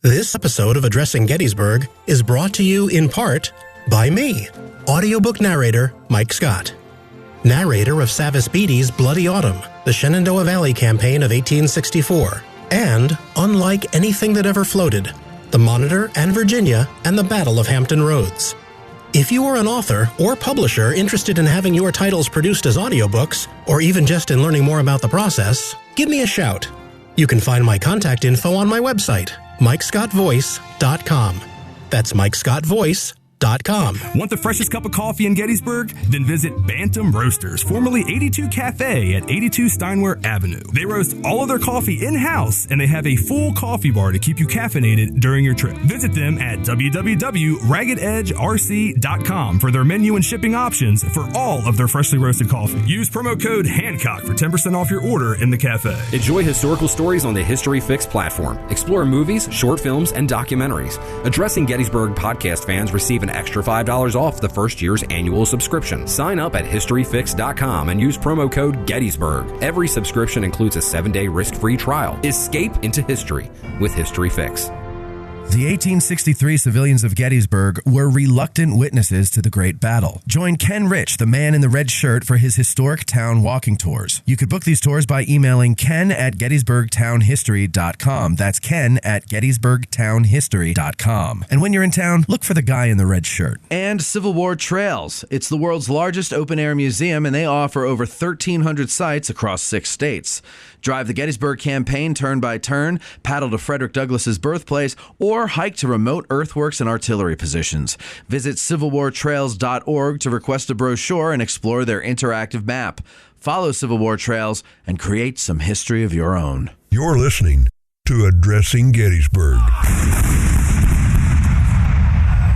This episode of Addressing Gettysburg is brought to you in part by me, audiobook narrator Mike Scott. Narrator of Savis Beattie's Bloody Autumn, the Shenandoah Valley Campaign of 1864, and Unlike Anything That Ever Floated, The Monitor and Virginia and the Battle of Hampton Roads. If you are an author or publisher interested in having your titles produced as audiobooks, or even just in learning more about the process, give me a shout. You can find my contact info on my website, MikeScottVoice.com. That's MikeScottVoice.com. Want the freshest cup of coffee in Gettysburg? Then visit Bantam Roasters, formerly 82 Cafe at 82 Steinway Avenue. They roast all of their coffee in-house, and they have a full coffee bar to keep you caffeinated during your trip. Visit them at www.raggededgerc.com for their menu and shipping options for all of their freshly roasted coffee. Use promo code Hancock for 10% off your order in the cafe. Enjoy historical stories on the History Fix platform. Explore movies, short films, and documentaries. Addressing Gettysburg podcast fans receive an extra $5 off the first year's annual subscription. Sign up at historyfix.com and use promo code Gettysburg. Every subscription includes a 7-day risk-free trial. Escape into history with History Fix. The 1863 civilians of Gettysburg were reluctant witnesses to the Great Battle. Join Ken Rich, the man in the red shirt, for his historic town walking tours. You could book these tours by emailing ken@gettysburgtownhistory.com. That's ken@gettysburgtownhistory.com. And when you're in town, look for the guy in the red shirt. And Civil War Trails. It's the world's largest open-air museum, and they offer over 1,300 sites across 6 states. Drive the Gettysburg campaign turn by turn, paddle to Frederick Douglass's birthplace, or hike to remote earthworks and artillery positions. Visit civilwartrails.org to request a brochure and explore their interactive map. Follow Civil War Trails and create some history of your own. You're listening to Addressing Gettysburg.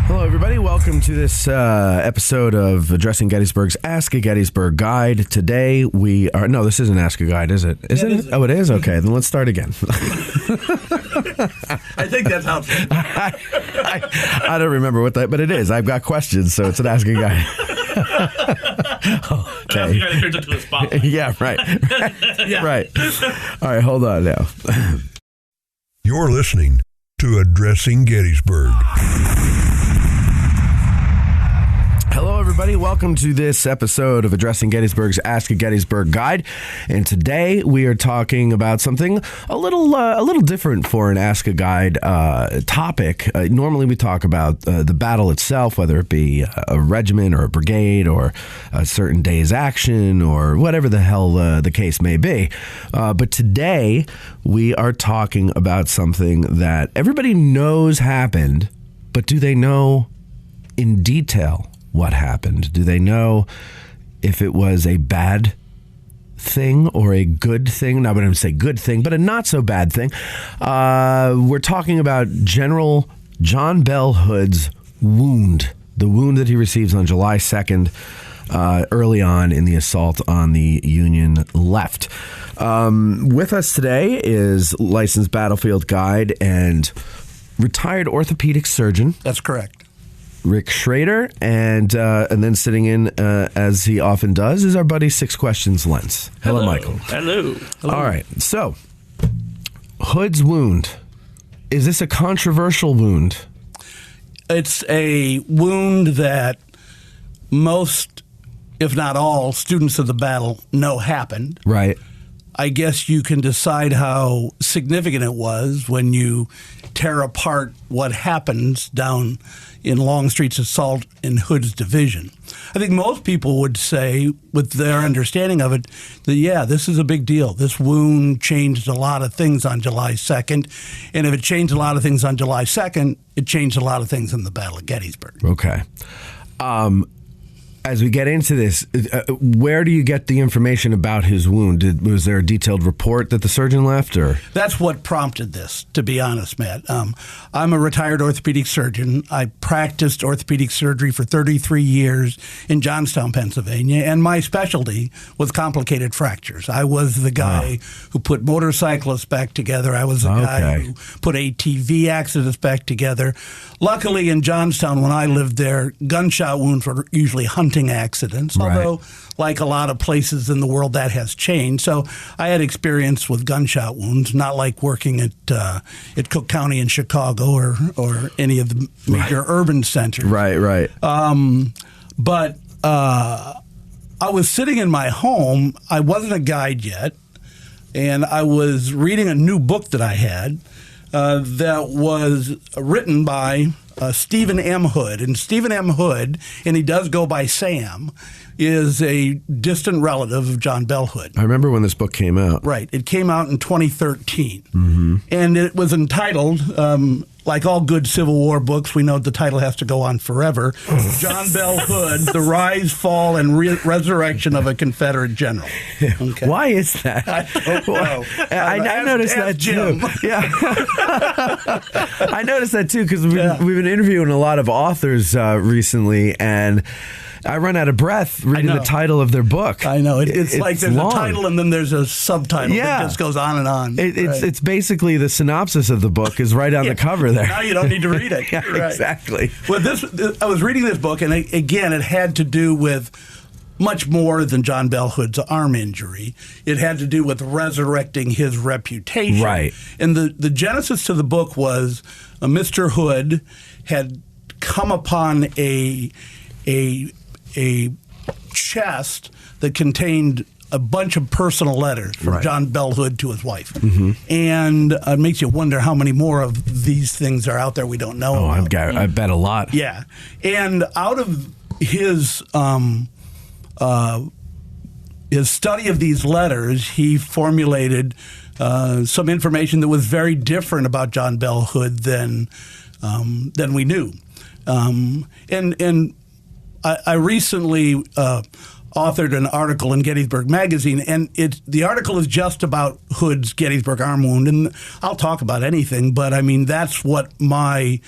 Hello, everybody. Welcome to this episode of Addressing Gettysburg's Ask a Gettysburg Guide. Today we are... No, this isn't Ask a Guide, is it? Is it? Oh, it is? Okay, then let's start again. I think that's how I don't remember what that... But it is. I've got questions, so it's an Ask a Guide. Okay. Turns into a spotlight. Yeah, right. Yeah. Right. All right, hold on now. You're listening to Addressing Gettysburg. Hello, everybody. Welcome to this episode of Addressing Gettysburg's Ask a Gettysburg Guide. And today we are talking about something a little different for an Ask a Guide topic. Normally we talk about the battle itself, whether it be a regiment or a brigade or a certain day's action or whatever the hell the case may be. But today we are talking about something that everybody knows happened, but do they know in detail what happened? Do they know if it was a bad thing or a good thing? Not going to say good thing, but a not so bad thing. We're talking about General John Bell Hood's wound, the wound that he receives on July 2nd, early on in the assault on the Union left. With us today is licensed battlefield guide and retired orthopedic surgeon. That's correct. Rick Schroeder, and then sitting in, as he often does, is our buddy Questions Lentz. Hello, Michael. Hello. All right, so Hood's wound. Is this a controversial wound? It's a wound that most, if not all, students of the battle know happened. Right. I guess you can decide how significant it was when you tear apart what happens down in Longstreet's assault in Hood's division. I think most people would say, with their understanding of it, that, yeah, this is a big deal. This wound changed a lot of things on July 2nd. And if it changed a lot of things on July 2nd, it changed a lot of things in the Battle of Gettysburg. Okay. As we get into this, where do you get the information about his wound? Was there a detailed report that the surgeon left, or? That's what prompted this, to be honest, Matt. I'm a retired orthopedic surgeon. I practiced orthopedic surgery for 33 years in Johnstown, Pennsylvania, and my specialty was complicated fractures. I was the guy who put motorcyclists back together. I was the guy who put ATV accidents back together. Luckily, in Johnstown, when I lived there, gunshot wounds were usually hunting hunting accidents, although like a lot of places in the world that has changed. So I had experience with gunshot wounds, not like working at Cook County in Chicago or any of the major urban centers. Right. But I was sitting in my home. I wasn't a guide yet, and I was reading a new book that I had that was written by Stephen M. Hood. And Stephen M. Hood, and he does go by Sam, is a distant relative of John Bell Hood. I remember when this book came out. Right. It came out in 2013. Mm-hmm. And it was entitled, like all good Civil War books, we know the title has to go on forever, John Bell Hood, The Rise, Fall, and Resurrection of a Confederate General. Okay. Why is that? I don't know. I noticed that Jim. too. Yeah. I noticed that too because we've been interviewing a lot of authors recently, and I run out of breath reading the title of their book. I know. It's like there's long. a title and then there's a subtitle that just goes on and on. It's basically the synopsis of the book is right on the cover there. Now you don't need to read it. Exactly. Well, I was reading this book, and again, it had to do with much more than John Bell Hood's arm injury. It had to do with resurrecting his reputation. Right. And the genesis to the book was Mr. Hood had come upon a chest that contained a bunch of personal letters from John Bell Hood to his wife. Mm-hmm. And it makes you wonder how many more of these things are out there we don't know about. I bet a lot. Yeah. And out of his study of these letters, he formulated some information that was very different about John Bell Hood than we knew. And I recently authored an article in Gettysburg Magazine, and the article is just about Hood's Gettysburg arm wound, and I'll talk about anything, but I mean that's what my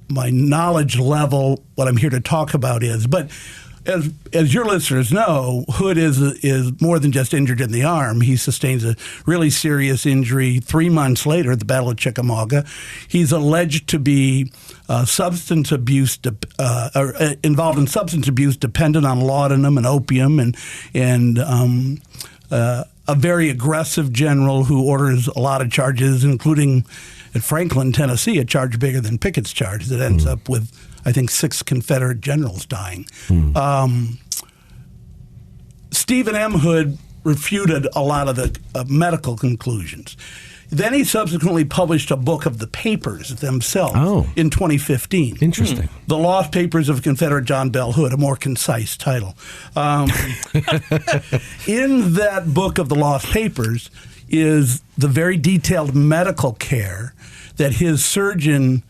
knowledge level, what I'm here to talk about is. But as your listeners know, Hood is more than just injured in the arm. He sustains a really serious injury 3 months later at the Battle of Chickamauga. He's alleged to be substance abuse involved in substance abuse, dependent on laudanum and opium, and a very aggressive general who orders a lot of charges, including at Franklin, Tennessee, a charge bigger than Pickett's charge that ends up with, I think, 6 Confederate generals dying. Stephen M. Hood refuted a lot of the medical conclusions. Then he subsequently published a book of the papers themselves in 2015. Interesting. The Lost Papers of Confederate John Bell Hood, a more concise title. In that book of the Lost Papers is the very detailed medical care that his surgeon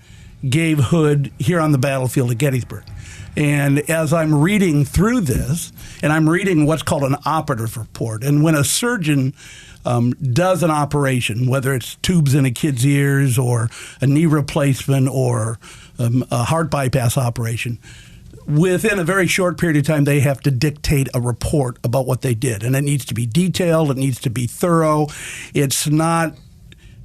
gave Hood here on the battlefield at Gettysburg. And as I'm reading through this, and I'm reading what's called an operative report, and when a surgeon does an operation, whether it's tubes in a kid's ears or a knee replacement or a heart bypass operation, within a very short period of time, they have to dictate a report about what they did. And it needs to be detailed. It needs to be thorough. It's not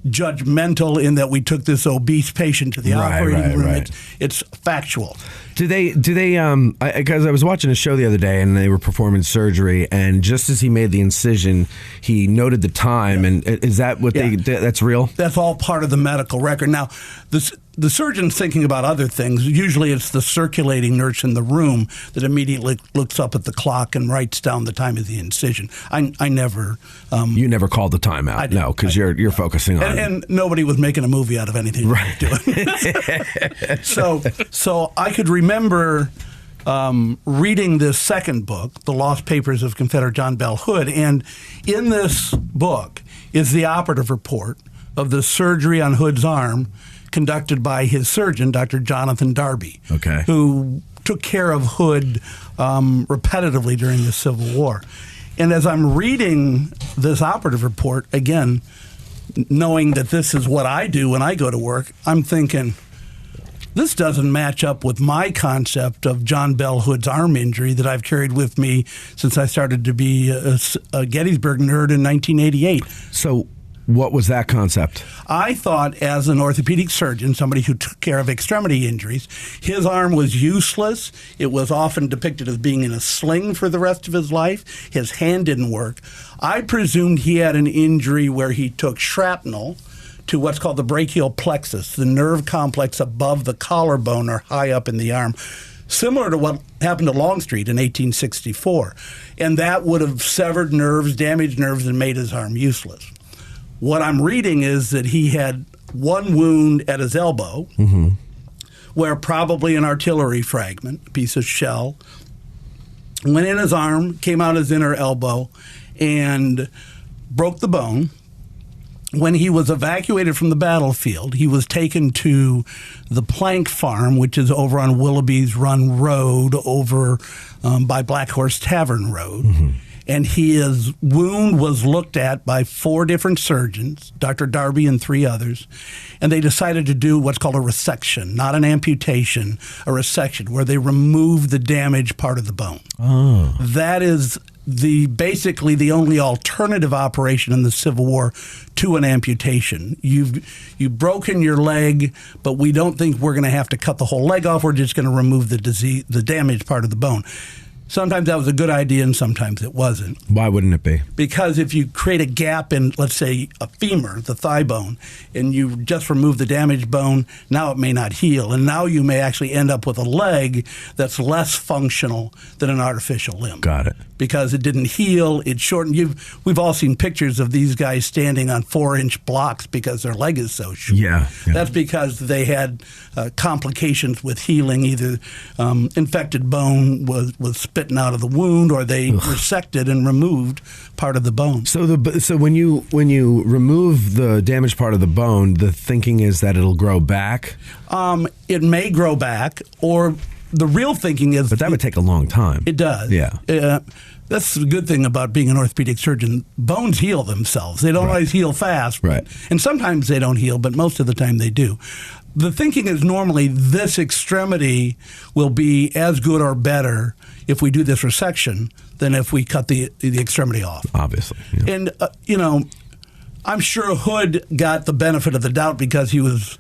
judgmental in that we took this obese patient to the operating room. It's factual. Do they? Because I was watching a show the other day, and they were performing surgery, and just as he made the incision, he noted the time. And is that what that's real? That's all part of the medical record. Now, the surgeon's thinking about other things. Usually it's the circulating nurse in the room that immediately looks up at the clock and writes down the time of the incision. I never... you never called the time out, no, because you're focusing on... And nobody was making a movie out of anything right. doing. So I could remember reading this second book, The Lost Papers of Confederate John Bell Hood, and in this book is the operative report of the surgery on Hood's arm conducted by his surgeon, Dr. Jonathan Darby, who took care of Hood repetitively during the Civil War. And as I'm reading this operative report, again, knowing that this is what I do when I go to work, I'm thinking, this doesn't match up with my concept of John Bell Hood's arm injury that I've carried with me since I started to be a Gettysburg nerd in 1988. So What was that concept? I thought, as an orthopedic surgeon, somebody who took care of extremity injuries, his arm was useless. It was often depicted as being in a sling for the rest of his life. His hand didn't work. I presumed he had an injury where he took shrapnel to what's called the brachial plexus, the nerve complex above the collarbone or high up in the arm, similar to what happened to Longstreet in 1864. And that would have severed nerves, damaged nerves, and made his arm useless. What I'm reading is that he had one wound at his elbow, where probably an artillery fragment, a piece of shell, went in his arm, came out his inner elbow, and broke the bone. When he was evacuated from the battlefield, he was taken to the Plank Farm, which is over on Willoughby's Run Road, over by Black Horse Tavern Road. And his wound was looked at by 4 different surgeons, Dr. Darby and 3 others, and they decided to do what's called a resection, not an amputation, a resection, where they remove the damaged part of the bone. Oh. That is basically the only alternative operation in the Civil War to an amputation. You've broken your leg, but we don't think we're going to have to cut the whole leg off. We're just going to remove the damaged part of the bone. Sometimes that was a good idea and sometimes it wasn't. Why wouldn't it be? Because if you create a gap in, let's say, a femur, the thigh bone, and you just remove the damaged bone, now it may not heal. And now you may actually end up with a leg that's less functional than an artificial limb. Got it. Because it didn't heal, it shortened. We've all seen pictures of these guys standing on 4-inch blocks because their leg is so short. Yeah. That's because they had complications with healing. Either infected bone was spitting out of the wound, or they resected and removed part of the bone. So when you remove the damaged part of the bone, the thinking is that it'll grow back? It may grow back, or the real thinking is... But that would take a long time. It does. Yeah. That's the good thing about being an orthopedic surgeon. Bones heal themselves. They don't always heal fast. Right. And sometimes they don't heal, but most of the time they do. The thinking is normally this extremity will be as good or better if we do this resection than if we cut the extremity off. Obviously. Yeah. And, I'm sure Hood got the benefit of the doubt because he was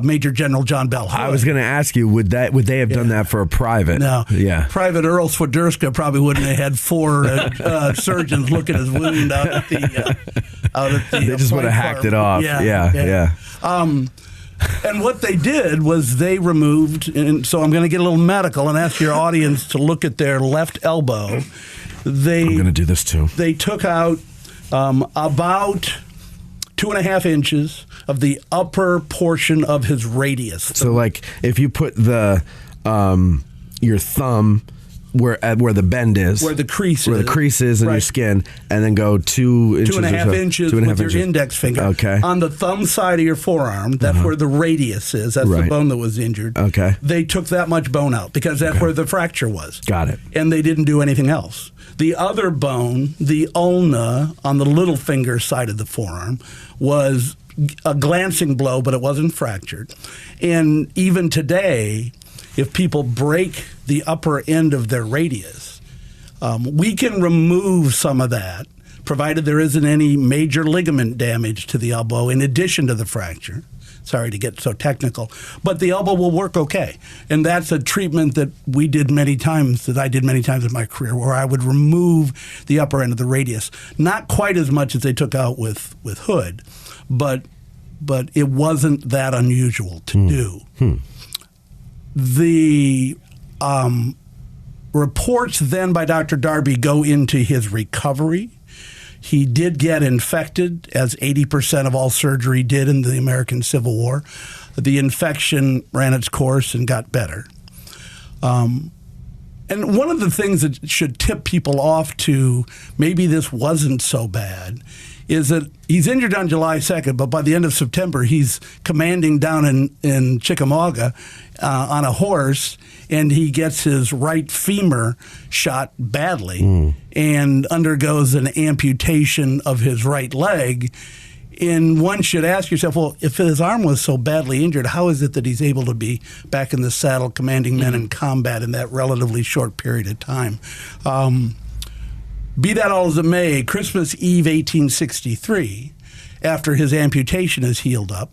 Major General John Bell Hood. I was going to ask you, would they have done that for a private? No. Yeah. Private Earl Swiderska probably wouldn't have had 4 surgeons look at his wound out at the They just would have hacked it off. Yeah. And what they did was they removed, and so I'm going to get a little medical and ask your audience to look at their left elbow. I'm going to do this too. They took out about 2.5 inches of the upper portion of his radius. So, like, if you put your thumb where the bend is, where the crease is in your skin, and then go 2 inches, 2.5 inches with your index finger. Okay. On the thumb side of your forearm, that's where the radius is. That's the bone that was injured. Okay. They took that much bone out because that's where the fracture was. Got it. And they didn't do anything else. The other bone, the ulna on the little finger side of the forearm, was a glancing blow, but it wasn't fractured. And even today, if people break the upper end of their radius, we can remove some of that, provided there isn't any major ligament damage to the elbow in addition to the fracture. Sorry to get so technical, but the elbow will work okay. And that's a treatment that I did many times in my career, where I would remove the upper end of the radius. Not quite as much as they took out with Hood, but it wasn't that unusual to do. The reports then by Dr. Darby go into his recovery. He did get infected, as 80% of all surgery did in the American Civil War. The infection ran its course and got better. And one of the things that should tip people off to maybe this wasn't so bad is that he's injured on July 2nd, but by the end of September, he's commanding down in Chickamauga on a horse, and he gets his right femur shot badly and undergoes an amputation of his right leg. And one should ask yourself, well, if his arm was so badly injured, how is it that he's able to be back in the saddle commanding men in combat in that relatively short period of time? Be that all as it may, Christmas Eve 1863, after his amputation is healed up.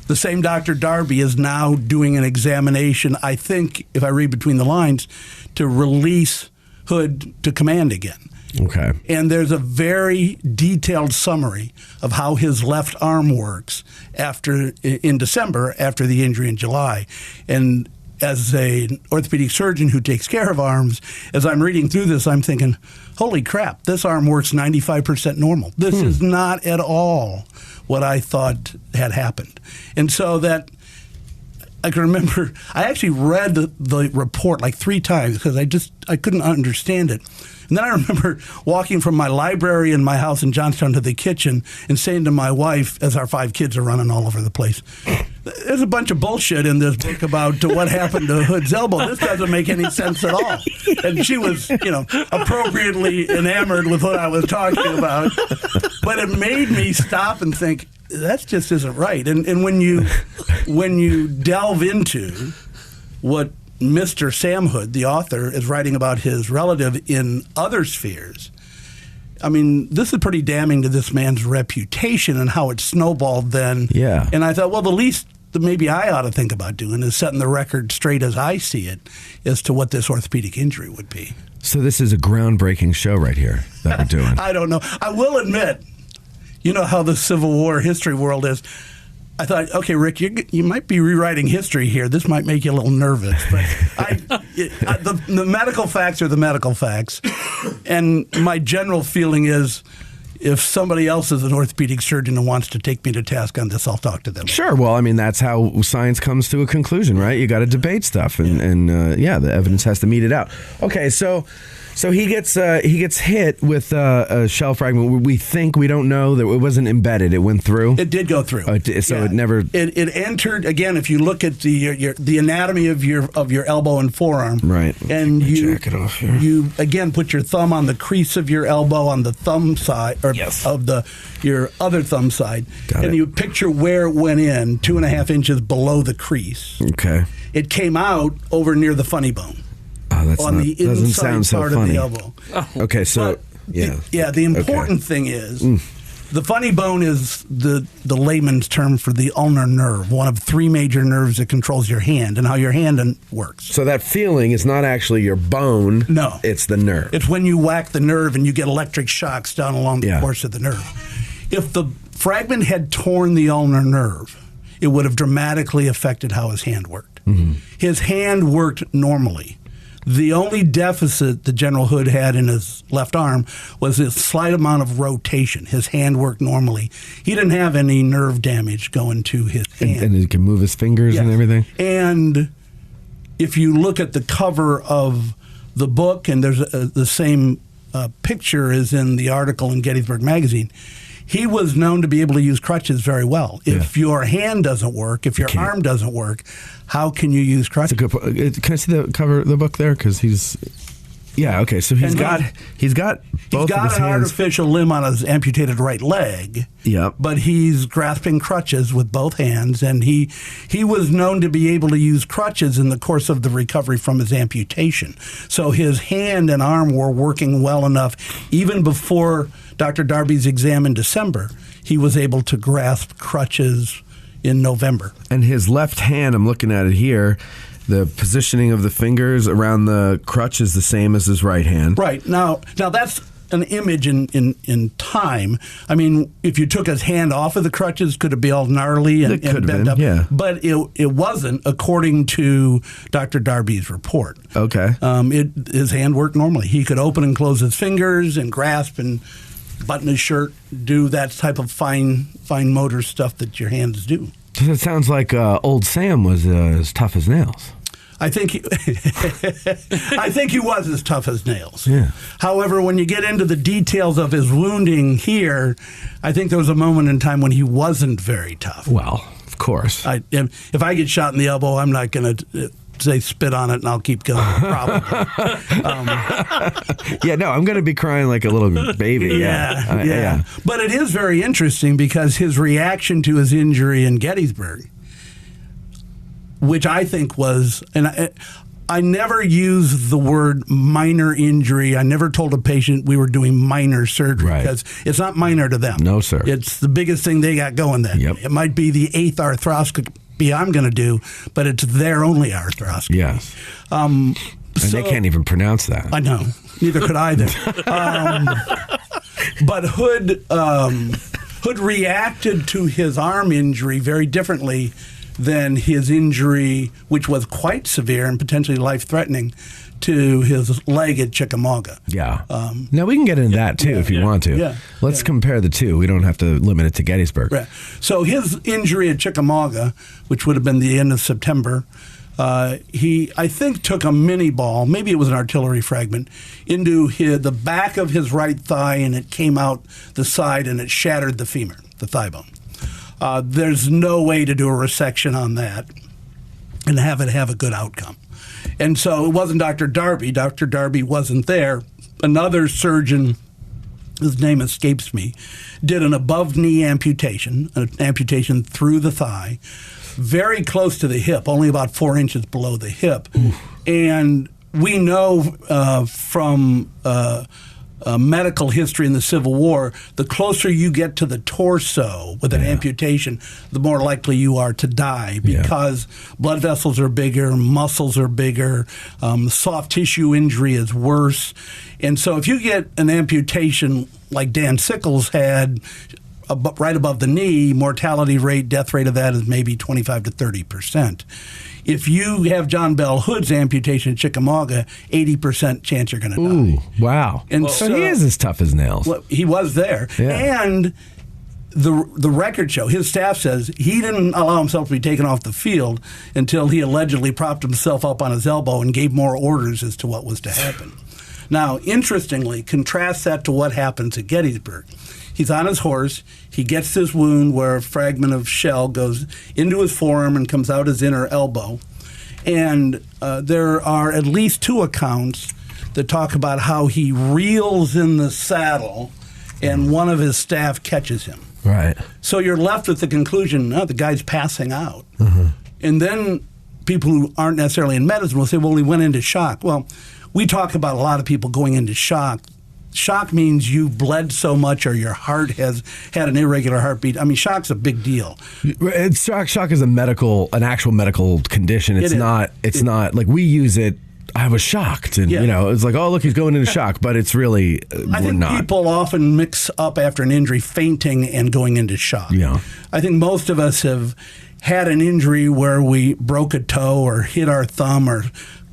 The same Dr. Darby is now doing an examination, I think, if I read between the lines, to release Hood to command again. Okay. And there's a very detailed summary of how his left arm works in December after the injury in July. And as an orthopedic surgeon who takes care of arms, as I'm reading through this, I'm thinking, holy crap, this arm works 95% normal. This is not at all what I thought had happened. And so that I can remember, I actually read the report like 3 times because I couldn't understand it. And then I remember walking from my library in my house in Johnstown to the kitchen and saying to my wife, as our 5 kids are running all over the place, there's a bunch of bullshit in this book about what happened to Hood's elbow. This doesn't make any sense at all. And she was, appropriately enamored with what I was talking about. But it made me stop and think, that just isn't right. And when you delve into what Mr. Sam Hood, the author, is writing about his relative in other spheres, I mean, this is pretty damning to this man's reputation and how it snowballed then. Yeah. And I thought, well, the least that maybe I ought to think about doing is setting the record straight as I see it as to what this orthopedic injury would be. So this is a groundbreaking show right here that we're doing. I don't know. I will admit, you know how the Civil War history world is. I thought, okay, Rick, you might be rewriting history here. This might make you a little nervous. But the medical facts are the medical facts. And my general feeling is if somebody else is an orthopedic surgeon and wants to take me to task on this, I'll talk to them. Sure. Well, I mean, that's how science comes to a conclusion, right? You got to debate stuff. And the evidence has to meet it out. Okay, so he gets hit with a shell fragment. We don't know that it wasn't embedded. It went through. It did go through. It never. It entered again. If you look at the anatomy of your elbow and forearm, right, and check it off here. You again put your thumb on the crease of your elbow on the thumb side, or of your other thumb side, you picture where it went in 2.5 inches below the crease. Okay. It came out over near the funny bone. The doesn't sound so part funny. Of the elbow. Okay, so the important thing is the funny bone is the layman's term for the ulnar nerve, one of 3 major nerves that controls your hand and how your hand works. So that feeling is not actually your bone. No, it's the nerve. It's when you whack the nerve and you get electric shocks down along the course of the nerve. If the fragment had torn the ulnar nerve, it would have dramatically affected how his hand worked. Mm-hmm. His hand worked normally. The only deficit that General Hood had in his left arm was a slight amount of rotation. His hand worked normally. He didn't have any nerve damage going to his hand. And he can move his fingers and everything? And if you look at the cover of the book, and there's the same picture as in the article in Gettysburg magazine, he was known to be able to use crutches very well. If your hand doesn't work, if your arm doesn't work, how can you use crutches? Can I see the cover of the book there? Because he's... Yeah, okay, so he's got both of his hands. He's got an artificial limb on his amputated right leg. Yep. But he's grasping crutches with both hands, and he was known to be able to use crutches in the course of the recovery from his amputation. So his hand and arm were working well enough. Even before Dr. Darby's exam in December, he was able to grasp crutches in November. And his left hand, I'm looking at it here, the positioning of the fingers around the crutch is the same as his right hand. Right. Now that's an image in time. I mean, if you took his hand off of the crutches, could it be all gnarly and bent up? Yeah. But it wasn't, according to Dr. Darby's report. Okay. His hand worked normally. He could open and close his fingers and grasp and button his shirt, do that type of fine motor stuff that your hands do. So it sounds like old Sam was as tough as nails. I think he was as tough as nails. Yeah. However, when you get into the details of his wounding here, I think there was a moment in time when he wasn't very tough. Well, of course. If I get shot in the elbow, I'm not going to say spit on it and I'll keep going. Probably. I'm going to be crying like a little baby. Yeah. But it is very interesting because his reaction to his injury in Gettysburg, which I think was, and I never used the word minor injury. I never told a patient we were doing minor surgery because it's not minor to them. No, sir. It's the biggest thing they got going then. Yep. It might be the 8th arthroscopy I'm going to do, but it's their only arthroscopy. Yes. And they can't even pronounce that. I know. Neither could I then. But Hood reacted to his arm injury very differently than his injury, which was quite severe and potentially life-threatening, to his leg at Chickamauga. Yeah. Now, we can get into that, too, if you want to. Yeah. Let's compare the two. We don't have to limit it to Gettysburg. Right. So his injury at Chickamauga, which would have been the end of September, he, I think, took a mini ball, maybe it was an artillery fragment, into the back of his right thigh, and it came out the side, and it shattered the femur, the thigh bone. There's no way to do a resection on that and have it have a good outcome. And so it wasn't Dr. Darby. Dr. Darby wasn't there. Another surgeon, his name escapes me, did an above-knee amputation, an amputation through the thigh, very close to the hip, only about 4 inches below the hip. Oof. And we know from medical history in the Civil War, the closer you get to the torso with an amputation, the more likely you are to die because blood vessels are bigger, muscles are bigger, soft tissue injury is worse. And so if you get an amputation like Dan Sickles had, right above the knee, mortality rate, death rate of that is maybe 25 to 30%. If you have John Bell Hood's amputation at Chickamauga, 80% chance you're going to die. Ooh, wow. And so he is as tough as nails. Well, he was there. Yeah. And the records show, his staff says, he didn't allow himself to be taken off the field until he allegedly propped himself up on his elbow and gave more orders as to what was to happen. Now, interestingly, contrast that to what happens at Gettysburg. He's on his horse. He gets this wound where a fragment of shell goes into his forearm and comes out his inner elbow. And there are at least 2 accounts that talk about how he reels in the saddle and one of his staff catches him. Right. So you're left with the conclusion, the guy's passing out. Mm-hmm. And then people who aren't necessarily in medicine will say, well, he went into shock. Well, we talk about a lot of people going into shock. Shock means you bled so much or your heart has had an irregular heartbeat. I mean, shock's a big deal. Shock is an actual medical condition. It's not like we use it. I was shocked, and it's like, oh, look, he's going into shock, but it's really I think not. People often mix up after an injury fainting and going into shock. Yeah, I think most of us have had an injury where we broke a toe or hit our thumb or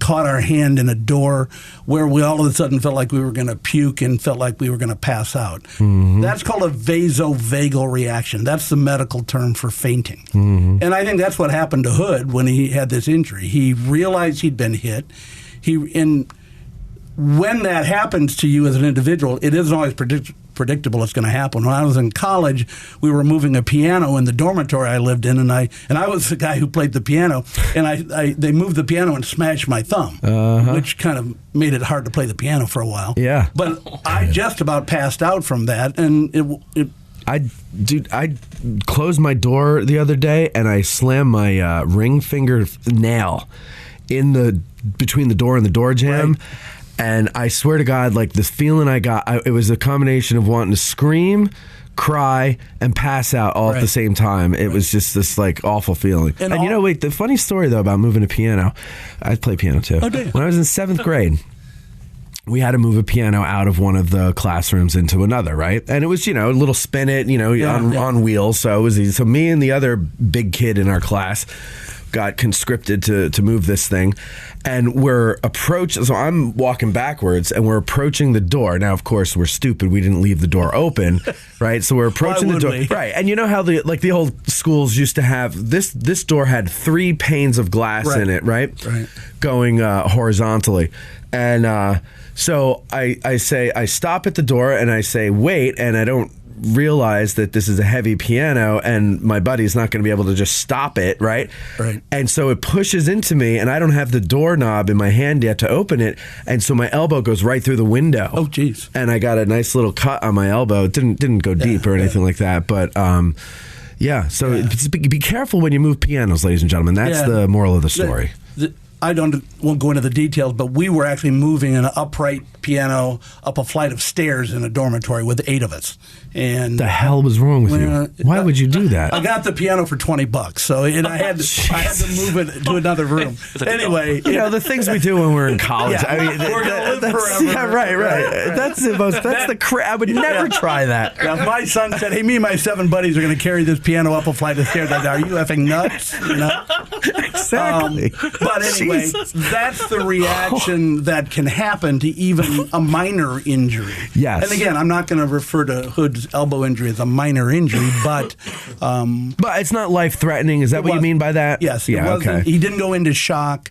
caught our hand in a door where we all of a sudden felt like we were going to puke and felt like we were going to pass out. Mm-hmm. That's called a vasovagal reaction. That's the medical term for fainting. Mm-hmm. And I think that's what happened to Hood when he had this injury. He realized he'd been hit. When that happens to you as an individual, it isn't always predictable it's going to happen. When I was in college, we were moving a piano in the dormitory I lived in, and I was the guy who played the piano, and they moved the piano and smashed my thumb, which kind of made it hard to play the piano for a while. Yeah, but I just about passed out from that, and I closed my door the other day, and I slammed my ring finger nail between the door and the door jamb. Right. And I swear to God, like this feeling I got, it was a combination of wanting to scream, cry, and pass out all at the same time. It was just this like awful feeling. And wait, the funny story though about moving a piano, I play piano too. Oh, do you? When I was in 7th grade, we had to move a piano out of one of the classrooms into another, right? And it was, a little spin it, on wheels. So it was easy. So me and the other big kid in our class got conscripted to move this thing, and so I'm walking backwards and we're approaching the door. Now, of course, we're stupid. We didn't leave the door open, right? So we're approaching the door. Right. And you know how the old schools used to have this door had 3 panes of glass in it, right? Right. Going horizontally. And so I stop at the door and I say, wait, and I don't realize that this is a heavy piano and my buddy's not going to be able to just stop it, right? Right. And so it pushes into me, and I don't have the doorknob in my hand yet to open it, and so my elbow goes right through the window. Oh, geez. And I got a nice little cut on my elbow. It didn't go deep or anything like that, but be careful when you move pianos, ladies and gentlemen. That's the moral of the story. won't go into the details, but we were actually moving an upright piano up a flight of stairs in a dormitory with 8 of us. And the hell was wrong with you? Why would you do that? I got the piano for $20, so I had to move it to another room. Anyway, the things we do when we're in college. Yeah. I mean, We're gonna live forever. Yeah, right. That's the crap. I would never try that. Yeah, my son said, "Hey, me and my 7 buddies are going to carry this piano up a flight of stairs." I said, "Are you effing nuts?" Exactly. But anyway, that's the reaction that can happen to even a minor injury. Yes. And again, I'm not going to refer to Hood's elbow injury as a minor injury, but it's not life-threatening. Is that what you mean by that? Yes. Yeah. Okay. He didn't go into shock.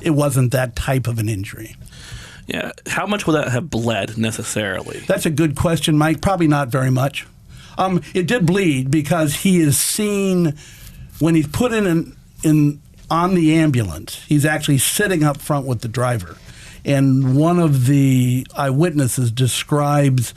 It wasn't that type of an injury. Yeah. How much would that have bled necessarily? That's a good question, Mike. Probably not very much. It did bleed because he is seen when he's put in on the ambulance. He's actually sitting up front with the driver, and one of the eyewitnesses describes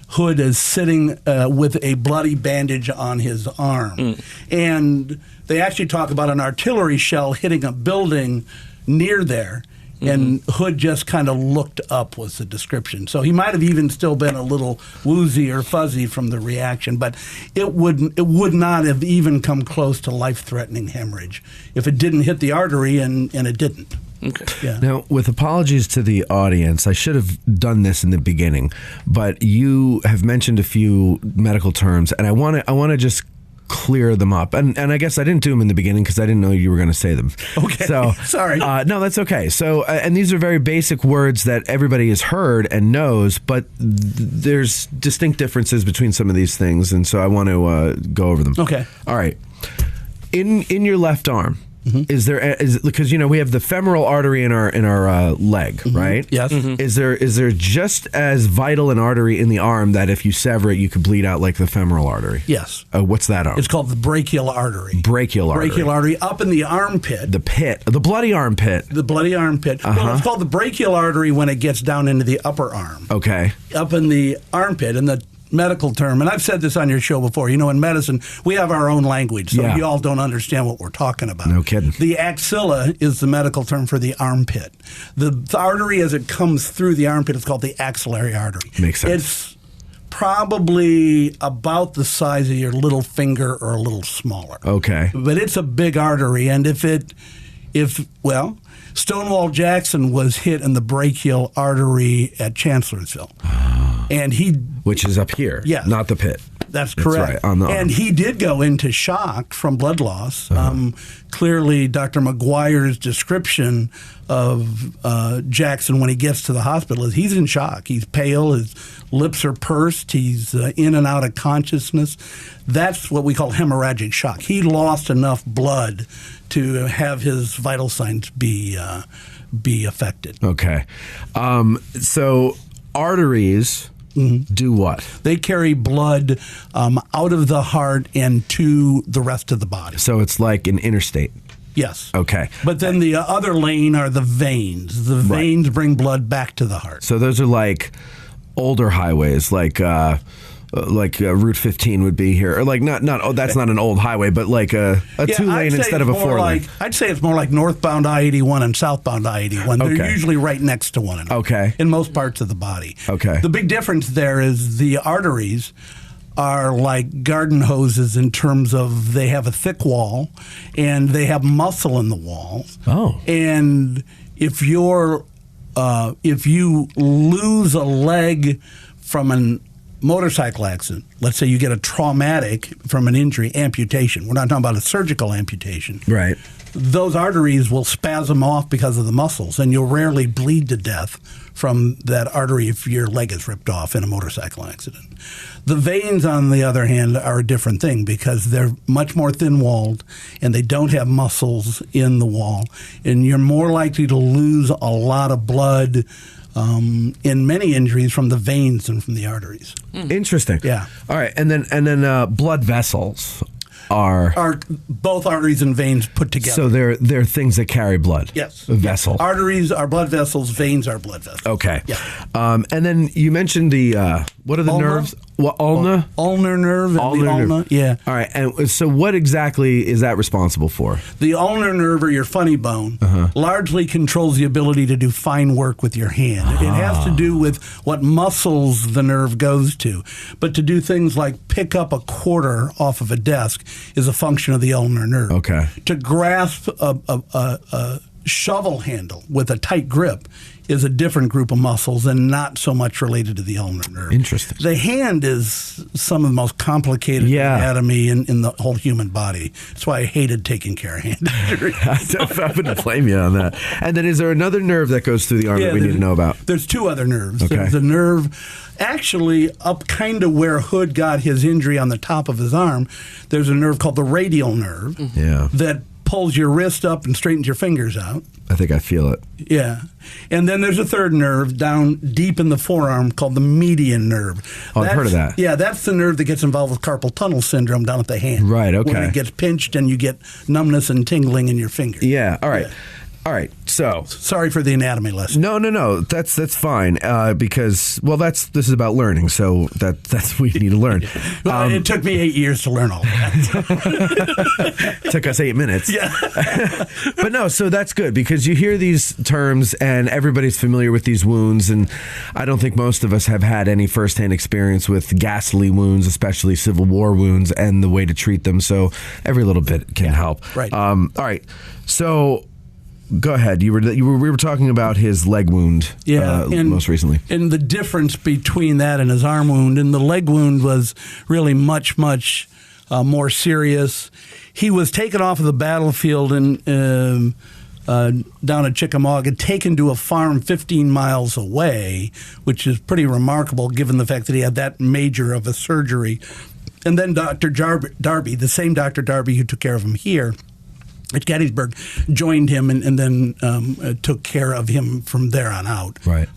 Hood as sitting with a bloody bandage on his arm, and they actually talk about an artillery shell hitting a building near there. And Hood just kind of looked up was the description. So he might have even still been a little woozy or fuzzy from the reaction, but it would not have even come close to life-threatening hemorrhage if it didn't hit the artery, and it didn't. Okay. Yeah. Now, with apologies to the audience, I should have done this in the beginning, but you have mentioned a few medical terms, and I want to just clear them up. And I guess I didn't do them in the beginning because I didn't know you were going to say them. Okay. So, sorry. No, that's okay. So, and these are very basic words that everybody has heard and knows, but there's distinct differences between some of these things, and so I want to go over them. Okay. All right. In your left arm, is because we have the femoral artery in our leg, right? Yes. Is there just as vital an artery in the arm that if you sever it, you could bleed out like the femoral artery? Yes. What's that arm? It's called the brachial artery. Brachial artery. Brachial artery up in the armpit. The bloody armpit. The bloody armpit. Well, it's called the brachial artery when it gets down into the upper arm. Okay. Up in the armpit, and the medical term, and I've said this on your show before, in medicine, we have our own language, so you all don't understand what we're talking about. No kidding. The axilla is the medical term for the armpit. The artery as it comes through the armpit is called the axillary artery. Makes sense. It's probably about the size of your little finger or a little smaller. Okay. But it's a big artery, and Stonewall Jackson was hit in the brachial artery at Chancellorsville. And which is up here, not the pit. That's correct. Right, and he did go into shock from blood loss. Clearly, Dr. McGuire's description of Jackson when he gets to the hospital is he's in shock. He's pale, his lips are pursed, he's in and out of consciousness. That's what we call hemorrhagic shock. He lost enough blood to have his vital signs be affected. Okay. So arteries do what? They carry blood out of the heart and to the rest of the body. So it's like an interstate. Yes. Okay. But then the other lane are the veins. The veins bring blood back to the heart. So those are like older highways, like Route 15 would be here, or like that's not an old highway, but like a 2-lane instead of a 4-lane. I'd say it's more like northbound I-81 and southbound I-81. They're usually right next to one another. Okay. In most parts of the body. Okay. The big difference there is the arteries are like garden hoses in terms of they have a thick wall and they have muscle in the walls. Oh. And if you lose a leg from an motorcycle accident, let's say you get a traumatic from an injury, amputation. We're not talking about a surgical amputation. Right. Those arteries will spasm off because of the muscles, and you'll rarely bleed to death from that artery if your leg is ripped off in a motorcycle accident. The veins, on the other hand, are a different thing because they're much more thin-walled and they don't have muscles in the wall, and you're more likely to lose a lot of blood in many injuries from the veins than from the arteries. Interesting. Yeah. All right, and then blood vessels are both arteries and veins put together. So they're things that carry blood. Yes. A vessel. Arteries are blood vessels. Veins are blood vessels. Okay. Yeah. And then you mentioned what are the nerves? What, ulna? Ulnar nerve. And Ulnar the ulna, nerve. yeah. All right. And so what exactly is that responsible for? The ulnar nerve, or your funny bone, largely controls the ability to do fine work with your hand. It has to do with what muscles the nerve goes to. But to do things like pick up a quarter off of a desk is a function of the ulnar nerve. Okay. To grasp a shovel handle with a tight grip is a different group of muscles and not so much related to the ulnar nerve. Interesting. The hand is some of the most complicated anatomy in the whole human body. That's why I hated taking care of hand injuries. I wouldn't blame you on that. And then is there another nerve that goes through the arm that we need to know about? There's two other nerves. Okay. There's a nerve actually up kind of where Hood got his injury on the top of his arm. There's a nerve called the radial nerve that pulls your wrist up and straightens your fingers out. I think I feel it. Yeah. And then there's a third nerve down deep in the forearm called the median nerve. Oh, I've heard of that. Yeah, that's the nerve that gets involved with carpal tunnel syndrome down at the hand. Right, okay. When it gets pinched and you get numbness and tingling in your fingers. Yeah, all right. Yeah. All right, so sorry for the anatomy lesson. No. That's fine because this is about learning, so that's what we need to learn. Well, it took me 8 years to learn all that. Took us 8 minutes. Yeah, but no, so that's good because you hear these terms and everybody's familiar with these wounds, and I don't think most of us have had any firsthand experience with ghastly wounds, especially Civil War wounds, and the way to treat them. So every little bit can help. Right. All right. So. Go ahead. We were talking about his leg wound most recently. And the difference between that and his arm wound, and the leg wound was really much, much more serious. He was taken off of the battlefield down at Chickamauga, taken to a farm 15 miles away, which is pretty remarkable given the fact that he had that major of a surgery. And then Dr. Darby, the same Dr. Darby who took care of him here at Gettysburg, joined him and then took care of him from there on out. Right.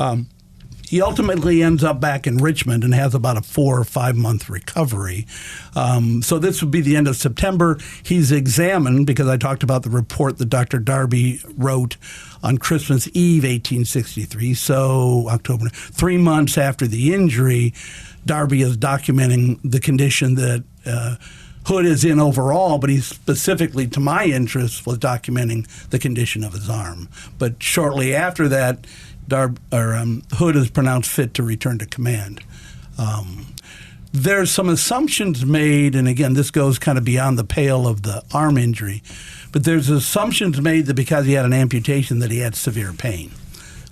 He ultimately ends up back in Richmond and has about a 4 or 5 month recovery. So this would be the end of September. He's examined because I talked about the report that Dr. Darby wrote on Christmas Eve, 1863. So October, 3 months after the injury, Darby is documenting the condition that Hood is in overall, but he specifically, to my interest, was documenting the condition of his arm. But shortly after that, Hood is pronounced fit to return to command. There's some assumptions made, and again, this goes kind of beyond the pale of the arm injury, but there's assumptions made that because he had an amputation that he had severe pain.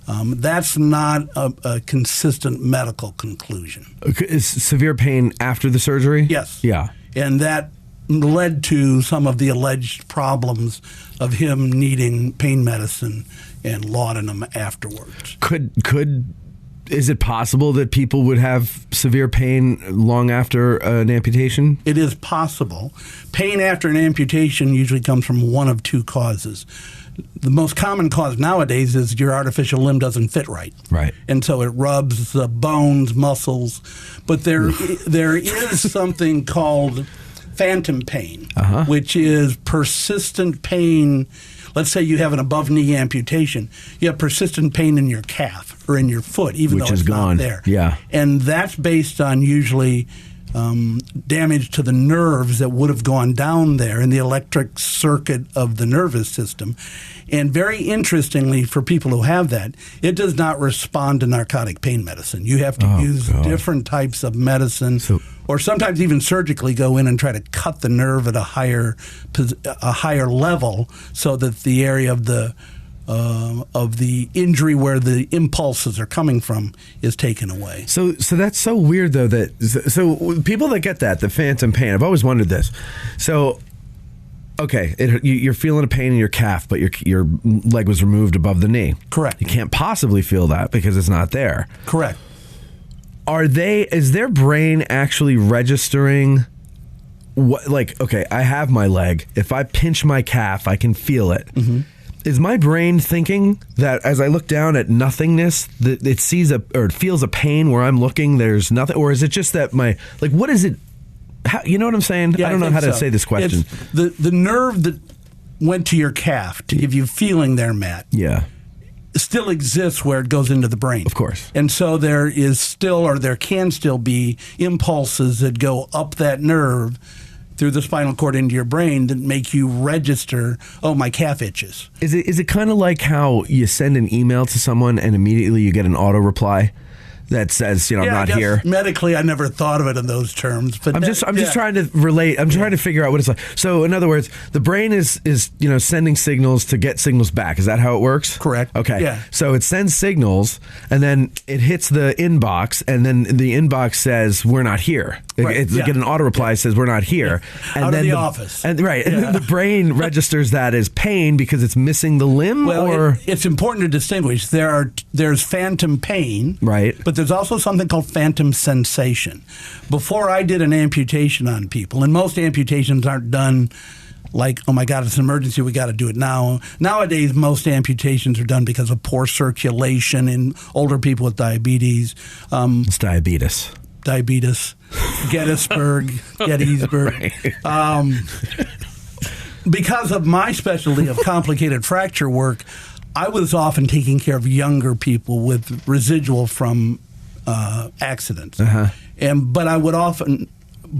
That's not a consistent medical conclusion. Is severe pain after the surgery? Yes. Yeah. And that led to some of the alleged problems of him needing pain medicine and laudanum afterwards. Is it possible that people would have severe pain long after an amputation? It is possible. Pain after an amputation usually comes from one of two causes. The most common cause nowadays is your artificial limb doesn't fit right. Right. And so it rubs the bones, muscles. But there is something called phantom pain, which is persistent pain. Let's say you have an above-knee amputation. You have persistent pain in your calf or in your foot, even though it's not there. Yeah. And that's based on usually damage to the nerves that would have gone down there in the electric circuit of the nervous system. And very interestingly, for people who have that, it does not respond to narcotic pain medicine. You have to use different types of medicine, or sometimes even surgically go in and try to cut the nerve at a higher level so that the area of the injury where the impulses are coming from is taken away. So that's so weird, though. So people that get the phantom pain, I've always wondered this. So, okay, you're feeling a pain in your calf, but your leg was removed above the knee. Correct. You can't possibly feel that because it's not there. Correct. Is their brain actually registering what? Like, okay, I have my leg. If I pinch my calf, I can feel it. Mm-hmm. Is my brain thinking that as I look down at nothingness, that it sees it feels a pain where I'm looking, there's nothing? Or is it just that what is it? You know what I'm saying? Yeah, I don't know how to say this question. It's the nerve that went to your calf to give you feeling there, Matt. Yeah. still exists where it goes into the brain. Of course. And so there is still, or there can still be, impulses that go up that nerve through the spinal cord into your brain that make you register, oh, my calf itches. Is it kind of like how you send an email to someone and immediately you get an auto reply that says, I'm not here? Medically, I never thought of it in those terms. But I'm just trying to relate. I'm trying to figure out what it's like. So, in other words, the brain is sending signals to get signals back. Is that how it works? Correct. Okay. Yeah. So it sends signals, and then it hits the inbox, and then the inbox says, "We're not here." Right. Get an auto reply says, "We're not here," and Out then of the office. And then the brain registers that as pain because it's missing the limb. Well, it's important to distinguish. There's phantom pain, right? But there's also something called phantom sensation. Before I did an amputation on people, and most amputations aren't done like, oh my God, it's an emergency, we got to do it now. Nowadays, most amputations are done because of poor circulation in older people with diabetes. It's diabetes. Gettysburg. Because of my specialty of complicated fracture work, I was often taking care of younger people with residual from accidents. But I would often,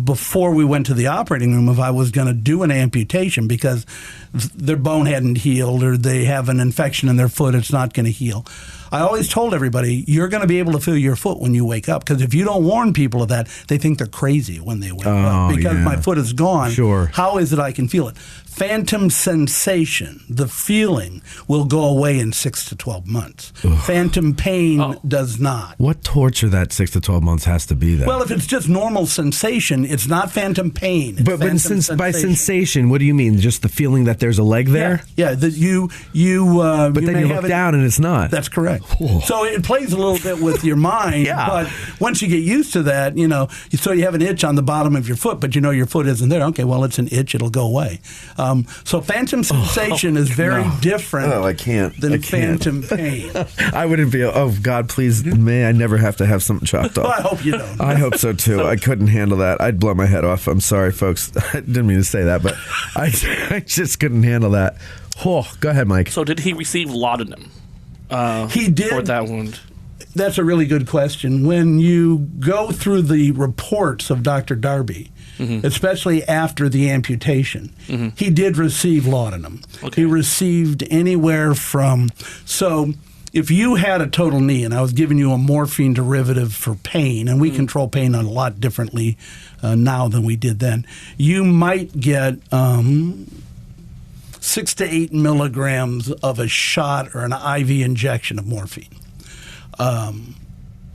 before we went to the operating room, if I was going to do an amputation because their bone hadn't healed or they have an infection in their foot, it's not going to heal. I always told everybody, you're going to be able to feel your foot when you wake up, because if you don't warn people of that, they think they're crazy when they wake up. Because my foot is gone, how is it I can feel it? Phantom sensation, the feeling, will go away in 6 to 12 months. Ugh. Phantom pain does not. What torture that 6 to 12 months has to be then? Well, if it's just normal sensation, it's not phantom pain. But by sensation, what do you mean? Just the feeling that there's a leg there? Yeah, that you but then you look down and it's not. That's correct. Whoa. So it plays a little bit with your mind. But once you get used to that, so you have an itch on the bottom of your foot, but your foot isn't there. Okay, well, it's an itch. It'll go away. So phantom sensation is very different than phantom pain. I wouldn't be, oh, God, please, may I never have to have something chopped off. Well, I hope you don't. I hope so, too. I couldn't handle that. I'd blow my head off. I'm sorry, folks. I didn't mean to say that, but I just couldn't handle that. Oh, go ahead, Mike. So did he receive laudanum? He did. For that wound? That's a really good question. When you go through the reports of Dr. Darby, especially after the amputation, he did receive laudanum. Okay. He received anywhere from... So if you had a total knee, and I was giving you a morphine derivative for pain, and we control pain a lot differently now than we did then, you might get 6 to 8 milligrams of a shot or an IV injection of morphine.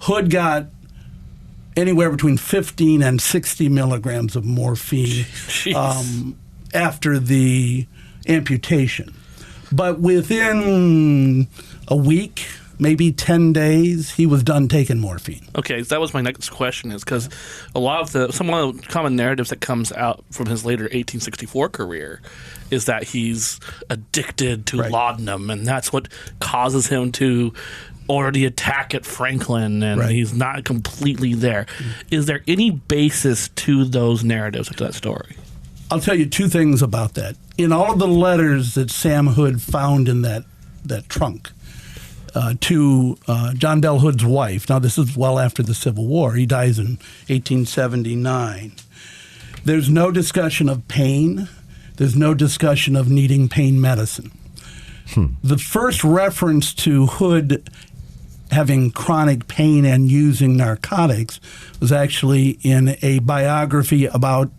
Hood got anywhere between 15 and 60 milligrams of morphine after the amputation. But within a week, maybe 10 days, he was done taking morphine. Okay, that was my next question, is because one of the common narratives that comes out from his later 1864 career is that he's addicted to laudanum, and that's what causes him to order the attack at Franklin, and he's not completely there. Is there any basis to those narratives, to that story? I'll tell you two things about that. In all of the letters that Sam Hood found in that trunk to John Bell Hood's wife, now this is well after the Civil War, he dies in 1879, there's no discussion of pain, there's no discussion of needing pain medicine. The first reference to Hood having chronic pain and using narcotics was actually in a biography about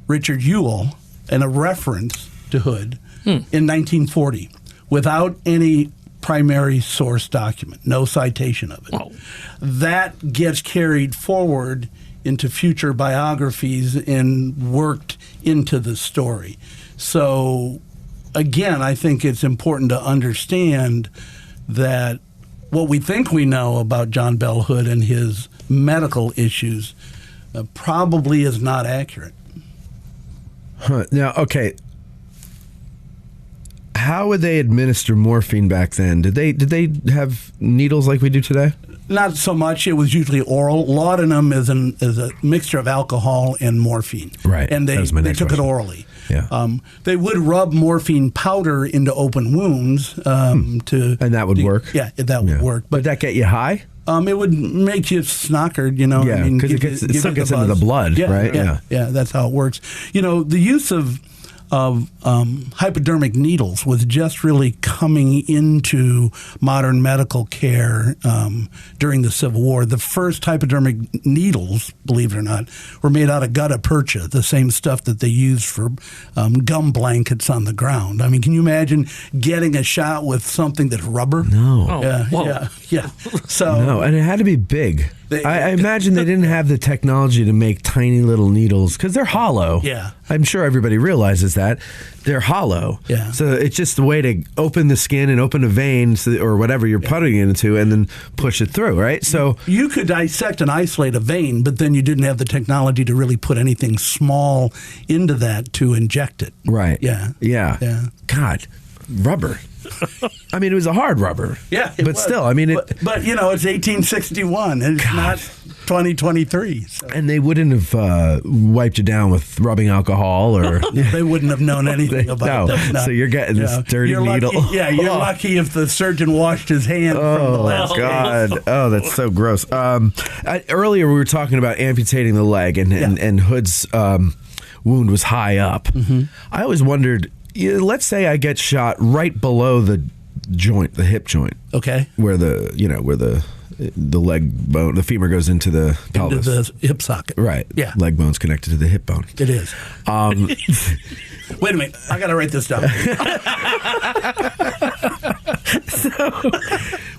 Richard Ewell and a reference to Hood in 1940 without any primary source document, no citation of it. Oh. That gets carried forward into future biographies and worked into the story. So, again, I think it's important to understand that what we think we know about John Bell Hood and his medical issues probably is not accurate. Now, okay, how would they administer morphine back then? Did they have needles like we do today? Not so much. It was usually oral. Laudanum is a mixture of alcohol and morphine. Right. And they took it orally. Yeah. They would rub morphine powder into open wounds and that would work? Yeah, that would work. But would that get you high? It would make you snockered, you know. Yeah, because it still gets into the blood, right? Yeah, that's how it works. You know, the use of hypodermic needles was just really coming into modern medical care during the Civil War. The first hypodermic needles, believe it or not, were made out of gutta percha, the same stuff that they used for gum blankets on the ground. I mean, can you imagine getting a shot with something that's rubber? No. Yeah. So no, and it had to be big. I imagine they didn't have the technology to make tiny little needles because they're hollow. Yeah. I'm sure everybody realizes that. They're hollow. Yeah. So it's just a way to open the skin and open a vein or whatever you're putting it into and then push it through, right? So you could dissect and isolate a vein, but then you didn't have the technology to really put anything small into that to inject it. Right. Yeah. God, rubber. I mean, it was a hard rubber. Yeah, but was. Still, I mean, but you know, it's 1861, and it's not 2023. So. And they wouldn't have wiped you down with rubbing alcohol, or they wouldn't have known anything about that. No. So you're getting this dirty needle. You're lucky if the surgeon washed his hands. From the last God! Case. Oh, that's so gross. Earlier we were talking about amputating the leg, and Hood's wound was high up. Mm-hmm. I always wondered. Let's say I get shot right below the joint, the hip joint. Okay. Where the leg bone, the femur goes into the pelvis. Into the hip socket. Right. Yeah. Leg bone's connected to the hip bone. It is. Wait a minute. I got to write this down. So,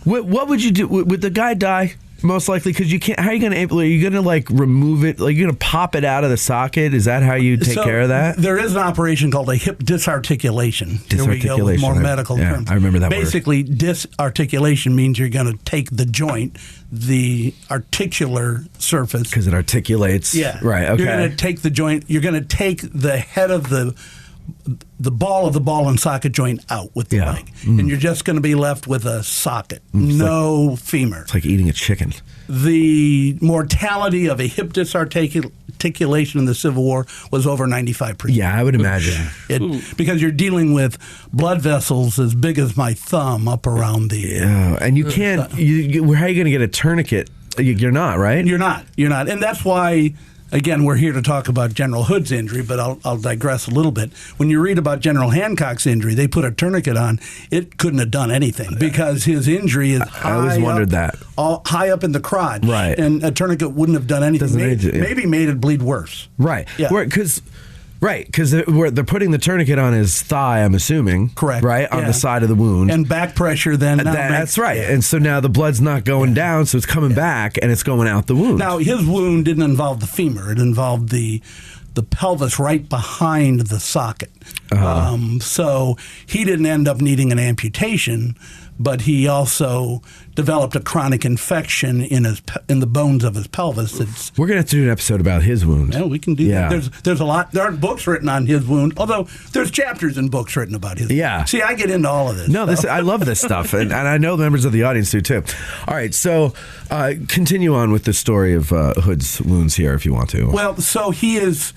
what would you do? Would the guy die? Most likely, because you can't. How are you going to? Are you going to like remove it? Like you're going to pop it out of the socket? Is that how you take care of that? There is an operation called a hip disarticulation. Here we go with more medical terms. I remember that. Basically, disarticulation means you're going to take the joint, the articular surface, because it articulates. Yeah. Right. Okay. You're going to take the joint. You're going to take the head of the ball of the ball and socket joint out with the leg. And you're just going to be left with a socket, no femur. It's like eating a chicken. The mortality of a hip disarticulation in the Civil War was over 95%. Yeah, I would imagine. Because you're dealing with blood vessels as big as my thumb up around the... Yeah, and you can't... how are you going to get a tourniquet? You're not, right? You're not. And that's why... Again, we're here to talk about General Hood's injury, but I'll digress a little bit. When you read about General Hancock's injury, they put a tourniquet on. It couldn't have done anything because his injury is high. I always wondered that. High up in the crotch. Right. And a tourniquet wouldn't have done anything. Maybe made it bleed worse. Right. Yeah. Because they're putting the tourniquet on his thigh, I'm assuming. Correct. Right? On the side of the wound. And back pressure then. That's right. Yeah. And so now the blood's not going down, so it's coming back and it's going out the wound. Now, his wound didn't involve the femur. It involved the pelvis right behind the socket. So he didn't end up needing an amputation, but he also developed a chronic infection in the bones of his pelvis. We're going to have to do an episode about his wound. Yeah, we can do that. There's a lot. There aren't books written on his wound, although there's chapters in books written about his wound. Yeah. See, I get into all of this. No, I love this stuff, and I know members of the audience do too. All right, so continue on with the story of Hood's wounds here if you want to. Well, so he is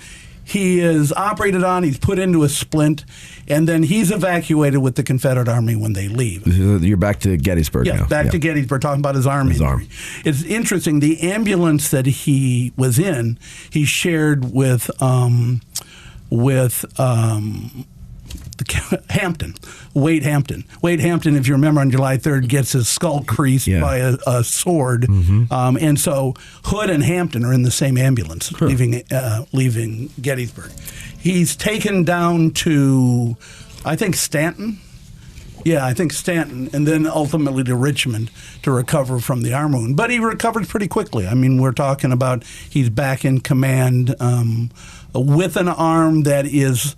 operated on, he's put into a splint, and then he's evacuated with the Confederate Army when they leave. You're back to Gettysburg now. Back to Gettysburg, talking about his arm injury. It's interesting, the ambulance that he was in, he shared with Wade Hampton. Wade Hampton, if you remember, on July 3rd, gets his skull creased by a sword. Mm-hmm. And so Hood and Hampton are in the same ambulance, leaving Gettysburg. He's taken down to, I think, Stanton. Yeah, I think Stanton, and then ultimately to Richmond to recover from the arm wound. But he recovers pretty quickly. I mean, we're talking about he's back in command with an arm that is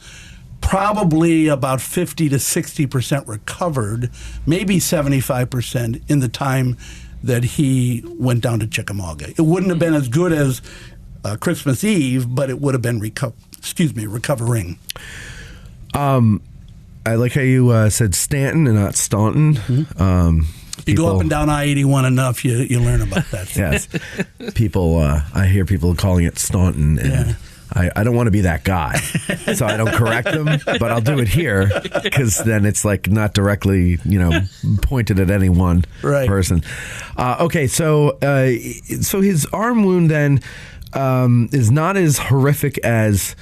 probably about 50 to 60% recovered, maybe 75% in the time that he went down to Chickamauga. It wouldn't have been as good as Christmas Eve, but it would have been recovering. I like how you said Stanton and not Staunton. Mm-hmm. If you go up and down I-81 enough, you learn about that. Yes. People, I hear people calling it staunton, and I don't want to be that guy, so I don't correct them, but I'll do it here because then it's like not directly, pointed at any one person. Okay, so his arm wound then is not as horrific as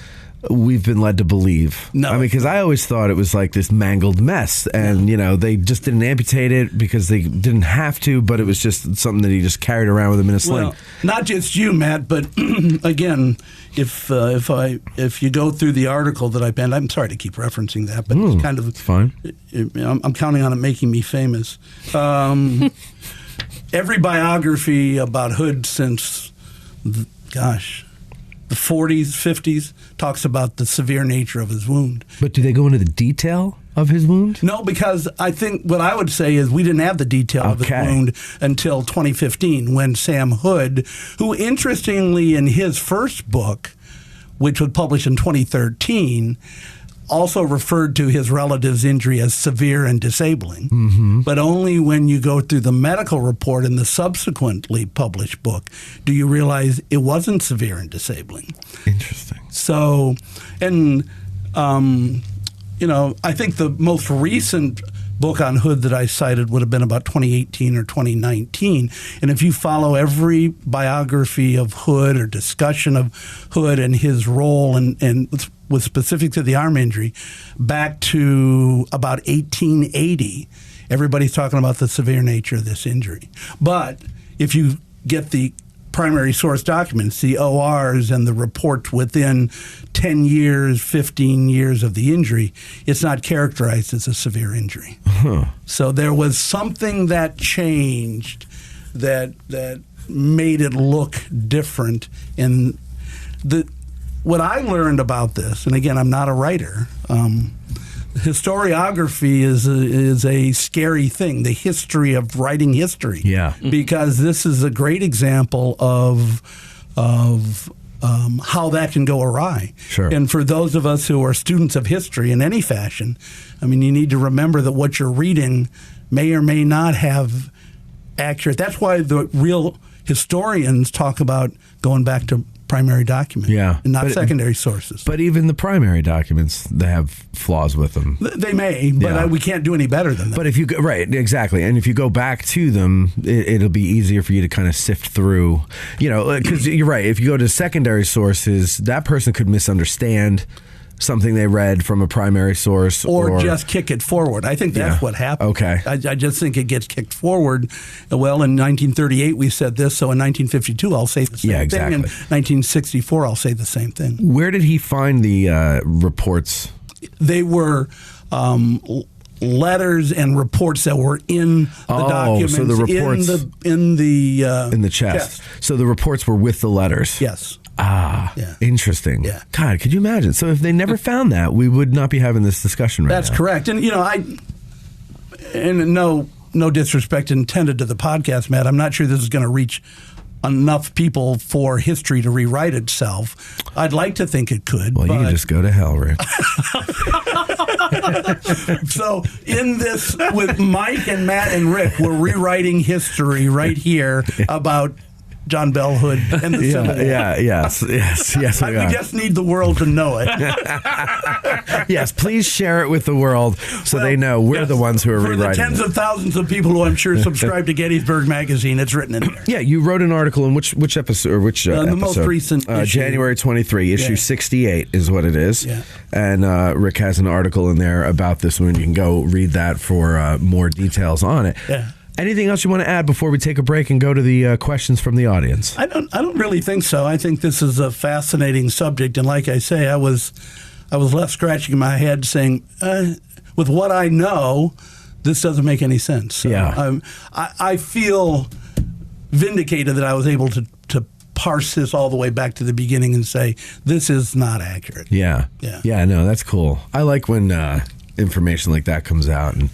we've been led to believe. No. I mean, because I always thought it was like this mangled mess, and, they just didn't amputate it because they didn't have to, but it was just something that he just carried around with him in a sling. Well, not just you, Matt, but again, if you go through the article that I penned, I'm sorry to keep referencing that, but it's kind of... It's fine. I'm counting on it making me famous. Every biography about Hood since, the 40s, 50s, talks about the severe nature of his wound. But do they go into the detail of his wound? No, because I think what I would say is we didn't have the detail of his wound until 2015 when Sam Hood, who interestingly in his first book, which was published in 2013, also referred to his relative's injury as severe and disabling, but only when you go through the medical report in the subsequently published book do you realize it wasn't severe and disabling. Interesting. So, and, I think the most recent book on Hood that I cited would have been about 2018 or 2019. And if you follow every biography of Hood or discussion of Hood and his role and was specific to the arm injury, back to about 1880, everybody's talking about the severe nature of this injury. But if you get the primary source documents, the ORs and the reports within 10 years, 15 years of the injury, it's not characterized as a severe injury. So there was something that changed that made it look different. And what I learned about this, and again, I'm not a writer, historiography is a scary thing, the history of writing history. Yeah. Because this is a great example of how that can go awry. Sure. And for those of us who are students of history in any fashion, I mean, you need to remember that what you're reading may or may not have accurate. That's why the real historians talk about going back to primary document, and not secondary sources. But even the primary documents, they have flaws with them. They may, but we can't do any better than that. But if you go, right, exactly, and if you go back to them, it'll be easier for you to kind of sift through, because you're right. If you go to secondary sources, that person could misunderstand something they read from a primary source, or just kick it forward. I think that's what happened. Okay, I just think it gets kicked forward. Well, in 1938 we said this, so in 1952 I'll say the same thing. In 1964 I'll say the same thing. Where did he find the reports? They were letters and reports that were in the documents. So the reports in the chest. So the reports were with the letters. Yes. Interesting. Yeah. God, could you imagine? So if they never found that, we would not be having this discussion right now. That's correct. And, no disrespect intended to the podcast, Matt, I'm not sure this is going to reach enough people for history to rewrite itself. I'd like to think it could. Well, you can just go to hell, Rick. So in this, with Mike and Matt and Rick, we're rewriting history right here about John Bell Hood and the Civil War. Yes. We just need the world to know it. Yes, please share it with the world so they know we're the ones who are rewriting it. For the tens of thousands of people who I'm sure subscribe to Gettysburg magazine, it's written in there. Yeah, you wrote an article in which episode? Or which the episode? most recent issue. January 23, issue 68 is what it is. Yeah. And Rick has an article in there about this one. You can go read that for more details on it. Yeah. Anything else you want to add before we take a break and go to the questions from the audience? I don't really think so. I think this is a fascinating subject, and like I say, I was left scratching my head saying, with what I know, this doesn't make any sense. So, I feel vindicated that I was able to parse this all the way back to the beginning and say, this is not accurate. Yeah, no, that's cool. I like when information like that comes out. And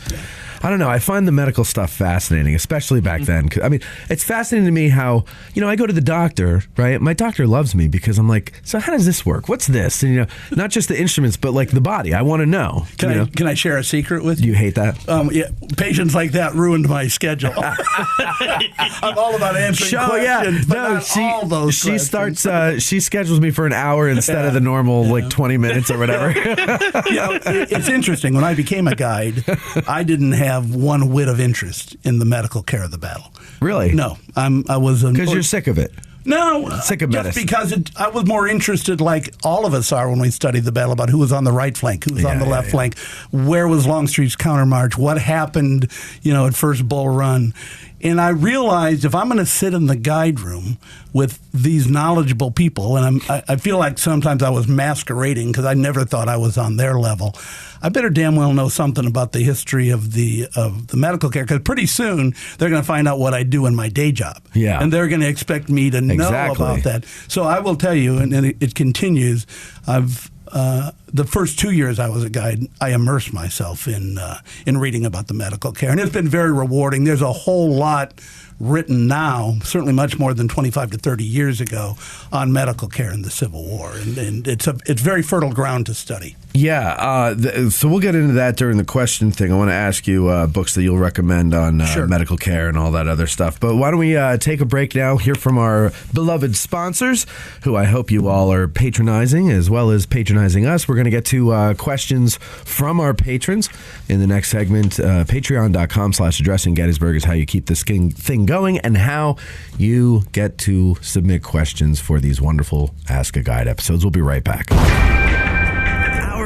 I don't know. I find the medical stuff fascinating, especially back then. I mean, it's fascinating to me how, I go to the doctor, right? My doctor loves me because I'm like, so how does this work? What's this? And, not just the instruments, but like the body. I want to know. Can I share a secret with you? You hate that? Yeah. Patients like that ruined my schedule. I'm all about answering questions, but not all those questions. She schedules me for an hour instead of the normal 20 minutes or whatever. It's interesting. When I became a guide, I didn't have one whit of interest in the medical care of the battle. Really? No. I was because you're sick of it. No, sick of medicine. Just because I was more interested, like all of us are when we studied the battle, about who was on the right flank, who was on the left flank, where was Longstreet's countermarch, what happened, at First Bull Run. And I realized if I'm going to sit in the guide room with these knowledgeable people, and I feel like sometimes I was masquerading because I never thought I was on their level, I better damn well know something about the history of the medical care, because pretty soon they're going to find out what I do in my day job. Yeah. And they're going to expect me to know about that. So I will tell you, and it continues, the first 2 years I was a guide, I immersed myself in reading about the medical care, and it's been very rewarding. There's a whole lot written now, certainly much more than 25 to 30 years ago, on medical care in the Civil War, and it's very fertile ground to study. Yeah, so we'll get into that during the question thing. I want to ask you books that you'll recommend on medical care and all that other stuff. But why don't we take a break now, hear from our beloved sponsors, who I hope you all are patronizing as well as patronizing us. We're going to get to questions from our patrons in the next segment. Patreon.com/Addressing Gettysburg is how you keep this thing going and how you get to submit questions for these wonderful Ask a Guide episodes. We'll be right back.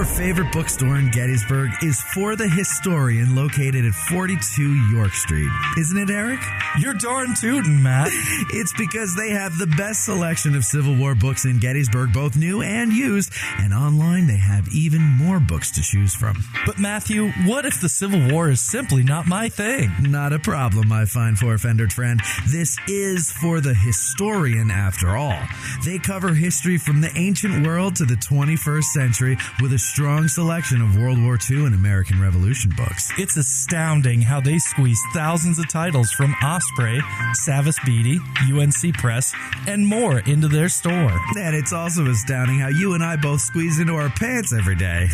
Our favorite bookstore in Gettysburg is For the Historian, located at 42 York Street. Isn't it, Eric? You're darn tootin', Matt. It's because they have the best selection of Civil War books in Gettysburg, both new and used, and online they have even more books to choose from. But Matthew, what if the Civil War is simply not my thing? Not a problem, my fine four-fendered friend. This is For the Historian, after all. They cover history from the ancient world to the 21st century with a strong selection of World War II and American Revolution books. It's astounding how they squeeze thousands of titles from Osprey, Savas Beatty, UNC Press, and more into their store. And it's also astounding how you and I both squeeze into our pants every day.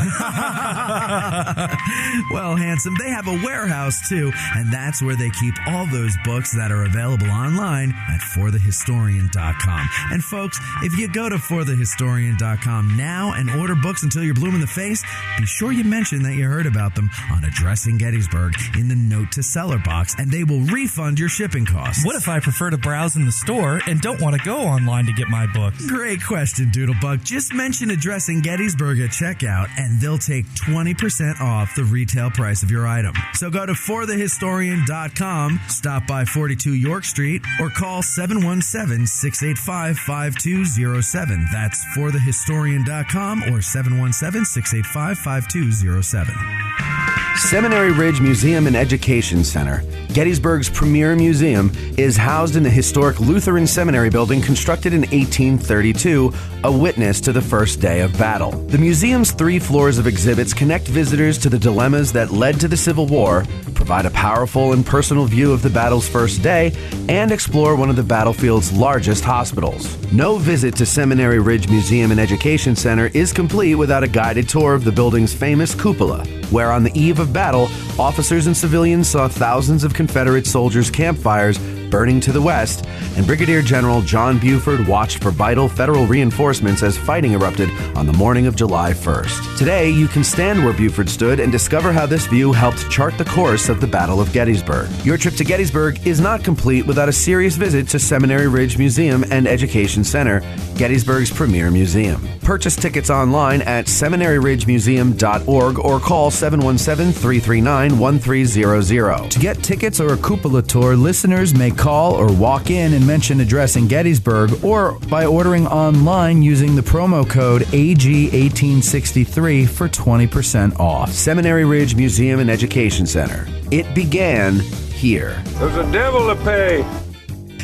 Well, handsome, they have a warehouse too, and that's where they keep all those books that are available online at forthehistorian.com. And folks, if you go to forthehistorian.com now and order books until you're blue in the face, be sure you mention that you heard about them on Addressing Gettysburg in the Note to Seller box, and they will refund your shipping costs. What if I prefer to browse in the store and don't want to go online to get my books? Great question, Doodlebug. Just mention Addressing Gettysburg at checkout, and they'll take 20% off the retail price of your item. So go to forthehistorian.com, stop by 42 York Street, or call 717-685-5207. That's forthehistorian.com or 717-685-5207. Seminary Ridge Museum and Education Center, Gettysburg's premier museum, is housed in the historic Lutheran Seminary building constructed in 1832, a witness to the first day of battle. The museum's 3 floors of exhibits connect visitors to the dilemmas that led to the Civil War, provide a powerful and personal view of the battle's first day, and explore one of the battlefield's largest hospitals. No visit to Seminary Ridge Museum and Education Center is complete without a guided tour of the building's famous cupola, where on the eve of battle, officers and civilians saw thousands of Confederate soldiers' campfires burning to the west, and Brigadier General John Buford watched for vital federal reinforcements as fighting erupted on the morning of July 1st. Today, you can stand where Buford stood and discover how this view helped chart the course of the Battle of Gettysburg. Your trip to Gettysburg is not complete without a serious visit to Seminary Ridge Museum and Education Center, Gettysburg's premier museum. Purchase tickets online at seminaryridgemuseum.org or call 717-339-1300. To get tickets or a cupola tour, listeners may call or walk in and mention Addressing Gettysburg, or by ordering online using the promo code AG1863 for 20% off. Seminary Ridge Museum and Education Center. It began here. There's a devil to pay.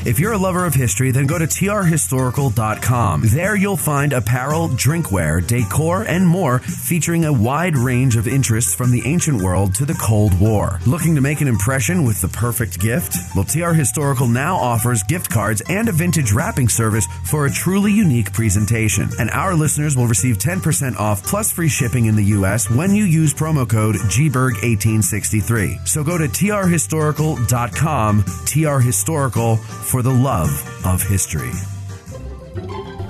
If you're a lover of history, then go to trhistorical.com. There you'll find apparel, drinkware, decor, and more featuring a wide range of interests from the ancient world to the Cold War. Looking to make an impression with the perfect gift? Well, TR Historical now offers gift cards and a vintage wrapping service for a truly unique presentation. And our listeners will receive 10% off plus free shipping in the U.S. when you use promo code GBERG1863. So go to trhistorical.com, TR Historical, for the love of history.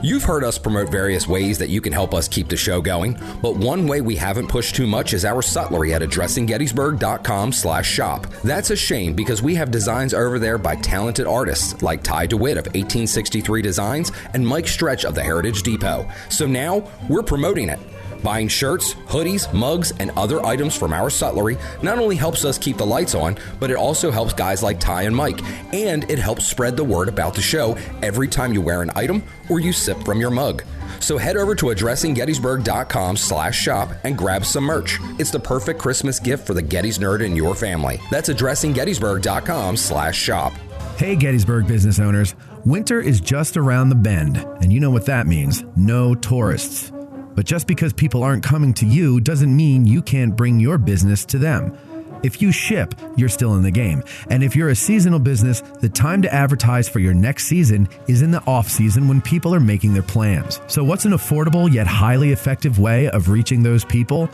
You've heard us promote various ways that you can help us keep the show going, but one way we haven't pushed too much is our sutlery at addressinggettysburg.com/shop. That's a shame because we have designs over there by talented artists like Ty DeWitt of 1863 Designs and Mike Stretch of the Heritage Depot. So now we're promoting it. Buying shirts, hoodies, mugs, and other items from our sutlery not only helps us keep the lights on, but it also helps guys like Ty and Mike, and it helps spread the word about the show every time you wear an item or you sip from your mug. So head over to addressinggettysburg.com/shop and grab some merch. It's the perfect Christmas gift for the Gettys nerd in your family. That's addressinggettysburg.com/shop. Hey, Gettysburg business owners. Winter is just around the bend, and you know what that means. No tourists. But just because people aren't coming to you doesn't mean you can't bring your business to them. If you ship, you're still in the game. And if you're a seasonal business, the time to advertise for your next season is in the off-season when people are making their plans. So what's an affordable yet highly effective way of reaching those people?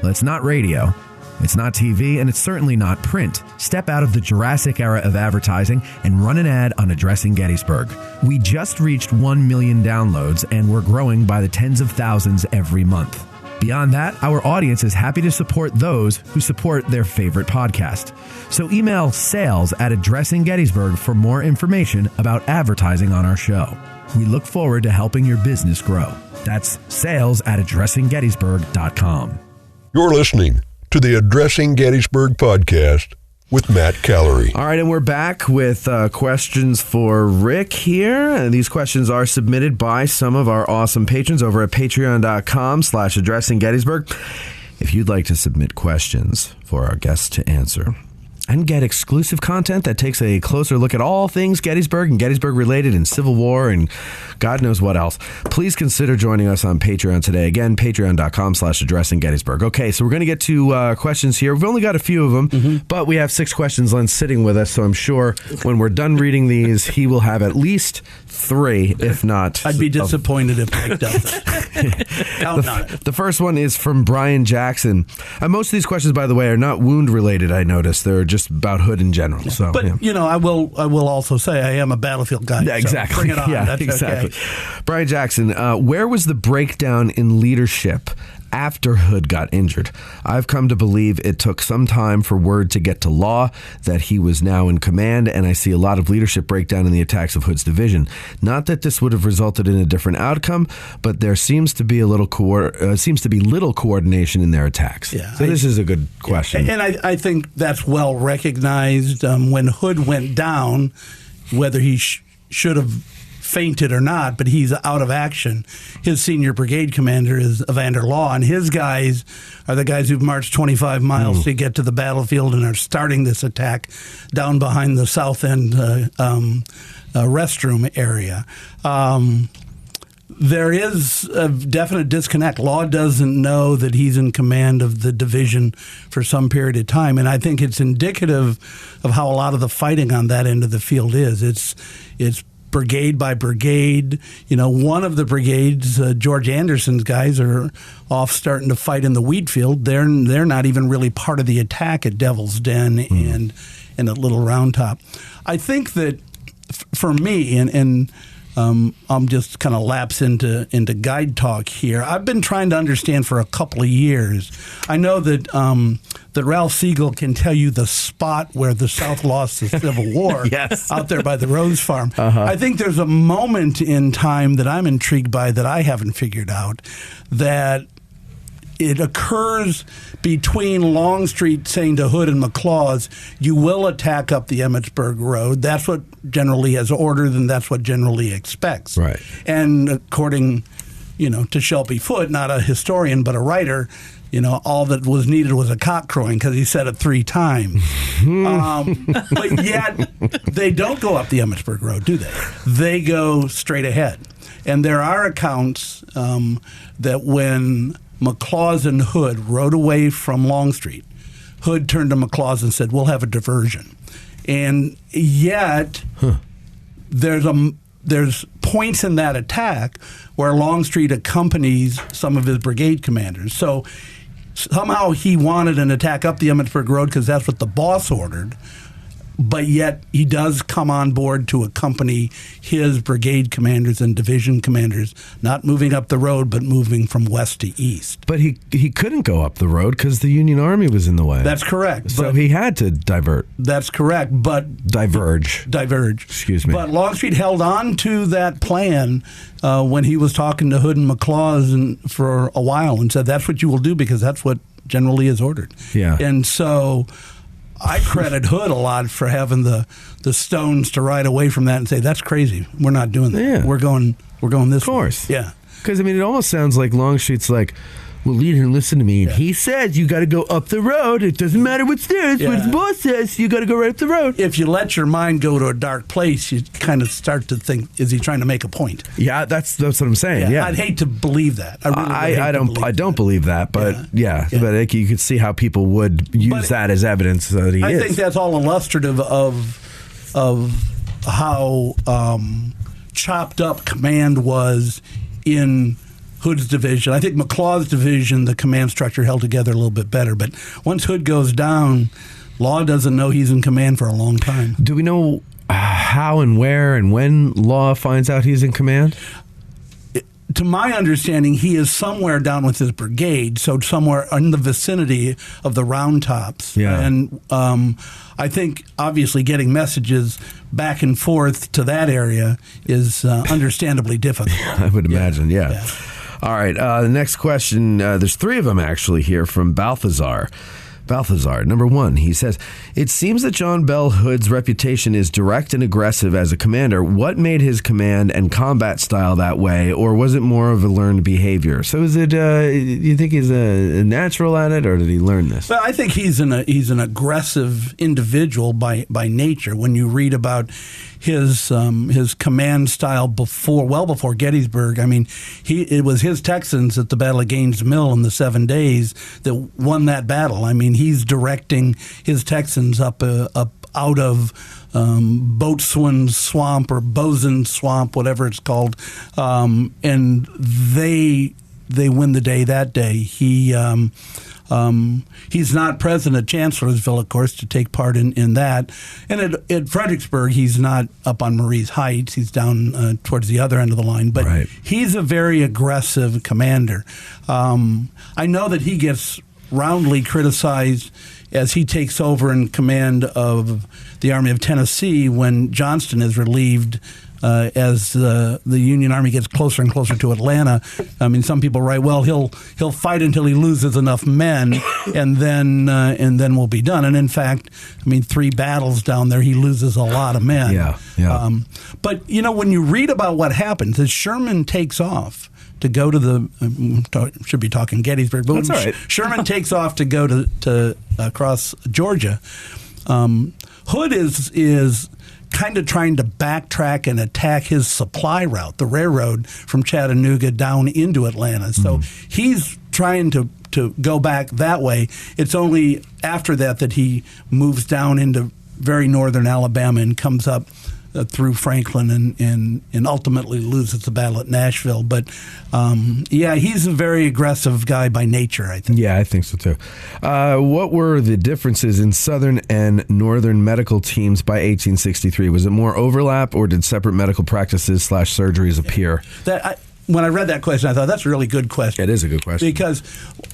Well, it's not radio. It's not TV, and it's certainly not print. Step out of the Jurassic era of advertising and run an ad on Addressing Gettysburg. We just reached 1 million downloads, and we're growing by the tens of thousands every month. Beyond that, our audience is happy to support those who support their favorite podcast. So email sales@addressinggettysburg for more information about advertising on our show. We look forward to helping your business grow. That's sales@addressinggettysburg.com. You're listening to the Addressing Gettysburg podcast with Matt Callery. All right, and we're back with questions for Rick here. And these questions are submitted by some of our awesome patrons over at patreon.com/addressinggettysburg. If you'd like to submit questions for our guests to answer and get exclusive content that takes a closer look at all things Gettysburg and Gettysburg related and Civil War and God knows what else, please consider joining us on Patreon today. Again, patreon.com/addressinggettysburg. Okay, so we're going to get to questions here. We've only got a few of them, but we have 6 questions Lentz sitting with us, so I'm sure when we're done reading these, he will have at least 3, if not. I'd be disappointed if Mike does. Count on it. The first one is from Brian Jackson. Most of these questions, by the way, are not wound related, I noticed. They're just about Hood in general. So, but you know, I will also say I am a battlefield guy. Yeah, exactly. So bring it on. Yeah, that's exactly. Okay. Brian Jackson, where was the breakdown in leadership after Hood got injured? I've come to believe it took some time for word to get to Law that he was now in command, and I see a lot of leadership breakdown in the attacks of Hood's division. Not that this would have resulted in a different outcome, but there seems to be little coordination in their attacks. Yeah, so this is a good question. And I think that's well recognized. When Hood went down, whether he should have fainted or not, but he's out of action. His senior brigade commander is Evander Law, and his guys are the guys who've marched 25 miles to get to the battlefield and are starting this attack down behind the south end restroom area. There is a definite disconnect. Law doesn't know that he's in command of the division for some period of time, and I think it's indicative of how a lot of the fighting on that end of the field is. It's brigade by brigade. You know, one of the brigades, George Anderson's guys, are off starting to fight in the wheat field. They're not even really part of the attack at Devil's Den and at Little Round Top. I think that for me, and I'm just kind of lapse into guide talk here. I've been trying to understand for a couple of years. I know that that Ralph Siegel can tell you the spot where the South lost the Civil War out there by the Rose Farm. I think there's a moment in time that I'm intrigued by that I haven't figured out, that it occurs between Longstreet saying to Hood and McLaws, you will attack up the Emmetsburg Road. That's what General Lee has ordered, and that's what General Lee expects. Right. And according, to Shelby Foote, not a historian but a writer, all that was needed was a cock crowing because he said it 3 times. But yet, they don't go up the Emmitsburg Road, do they? They go straight ahead. And there are accounts that when McLaws and Hood rode away from Longstreet, Hood turned to McLaws and said, "We'll have a diversion." And yet, there's points in that attack where Longstreet accompanies some of his brigade commanders. So somehow he wanted an attack up the Emmitsburg Road because that's what the boss ordered. But yet he does come on board to accompany his brigade commanders and division commanders, not moving up the road, but moving from west to east. But he couldn't go up the road because the Union Army was in the way. That's correct. So he had to divert. That's correct. But Diverge. Excuse me. But Longstreet held on to that plan when he was talking to Hood and McLaws for a while and said, "That's what you will do because that's what General Lee has ordered." Yeah. And so I credit Hood a lot for having the stones to ride away from that and say, "That's crazy. We're not doing that. Yeah. We're going this way." Of course. Yeah. Because, it almost sounds like Longstreet's like, "Well, lead and listen to me. And he says you got to go up the road. It doesn't matter what's there. It's what his boss says. You got to go right up the road." If you let your mind go to a dark place, you kind of start to think, is he trying to make a point? Yeah, that's what I'm saying. Yeah. I'd hate to believe that. I don't believe that, but but you could see how people would use that as evidence that he is. I think that's all illustrative of how chopped up command was in Hood's division. I think McLaws' division, the command structure held together a little bit better. But once Hood goes down, Law doesn't know he's in command for a long time. Do we know how and where and when Law finds out he's in command? To my understanding, he is somewhere down with his brigade, so somewhere in the vicinity of the Round Tops. Yeah. And I think, obviously, getting messages back and forth to that area is understandably difficult. I would imagine, yeah. All right, the next question, there's 3 of them actually here from Balthazar. Balthazar, number 1, he says, "It seems that John Bell Hood's reputation is direct and aggressive as a commander. What made his command and combat style that way, or was it more of a learned behavior?" So is it, you think he's a natural at it, or did he learn this? Well, I think he's an aggressive individual by nature. When you read about his command style well before Gettysburg, it was his Texans at the Battle of Gaines Mill in the 7 days that won that battle. He's directing his Texans up out of Boatswain Swamp or Bosun Swamp, whatever it's called, and they win the day that day. He's not present at Chancellorsville, of course, to take part in that. And at Fredericksburg, he's not up on Marie's Heights. He's down towards the other end of the line. But he's a very aggressive commander. I know that he gets roundly criticized as he takes over in command of the Army of Tennessee when Johnston is relieved as the Union Army gets closer and closer to Atlanta. Some people write, well, he'll fight until he loses enough men, and then we'll be done. And in fact, 3 battles down there, he loses a lot of men. Yeah. But when you read about what happens, as Sherman takes off to go to should be talking Gettysburg, but that's all right. Sherman takes off to go to across Georgia. Hood is kind of trying to backtrack and attack his supply route, the railroad from Chattanooga down into Atlanta. So he's trying to go back that way. It's only after that he moves down into very northern Alabama and comes up through Franklin and ultimately loses the battle at Nashville. But, he's a very aggressive guy by nature, I think. Yeah, I think so, too. What were the differences in Southern and Northern medical teams by 1863? Was it more overlap, or did separate medical practices / surgeries appear? When I read that question, I thought, that's a really good question. It is a good question. Because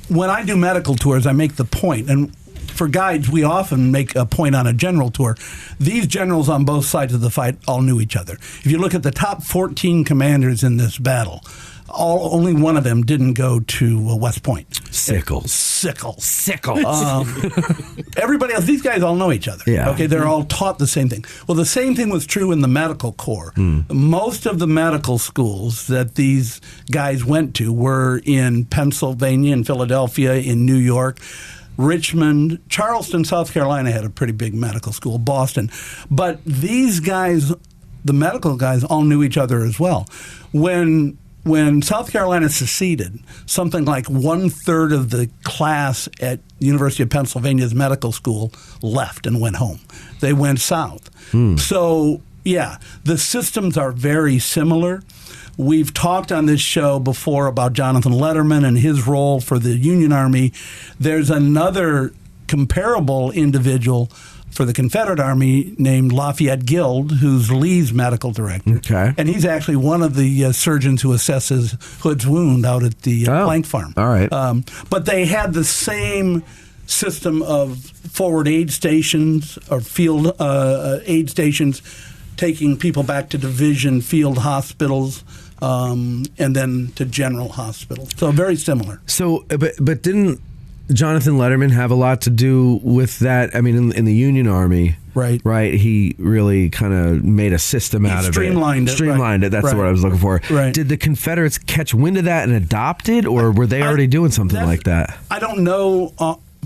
when I do medical tours, I make the point, and for guides, we often make a point on a general tour. These generals on both sides of the fight all knew each other. If you look at the top 14 commanders in this battle, only one of them didn't go to West Point. Sickle. Everybody else, these guys all know each other. Yeah. Okay, they're all taught the same thing. Well, the same thing was true in the medical corps. Most of the medical schools that these guys went to were in Pennsylvania, in Philadelphia, in New York, Richmond, Charleston, South Carolina had a pretty big medical school, Boston. But these guys, the medical guys, all knew each other as well. When South Carolina seceded, something like 1/3 of the class at University of Pennsylvania's medical school left and went home. They went south. So, yeah, the systems are very similar. We've talked on this show before about Jonathan Letterman and his role for the Union Army. There's another comparable individual for the Confederate Army named Lafayette Guild, who's Lee's medical director. Okay. And he's actually one of the surgeons who assesses Hood's wound out at the plank farm. All right. But they had the same system of forward aid stations or field aid stations, taking people back to division field hospitals and then to general hospitals. So very similar. So, but didn't Jonathan Letterman have a lot to do with that? I mean, in the Union Army, right? He really kind of made a system out of it. Streamlined it. That's the word I was looking for. Right. Did the Confederates catch wind of that and adopt it, or were they already doing something like that? I don't know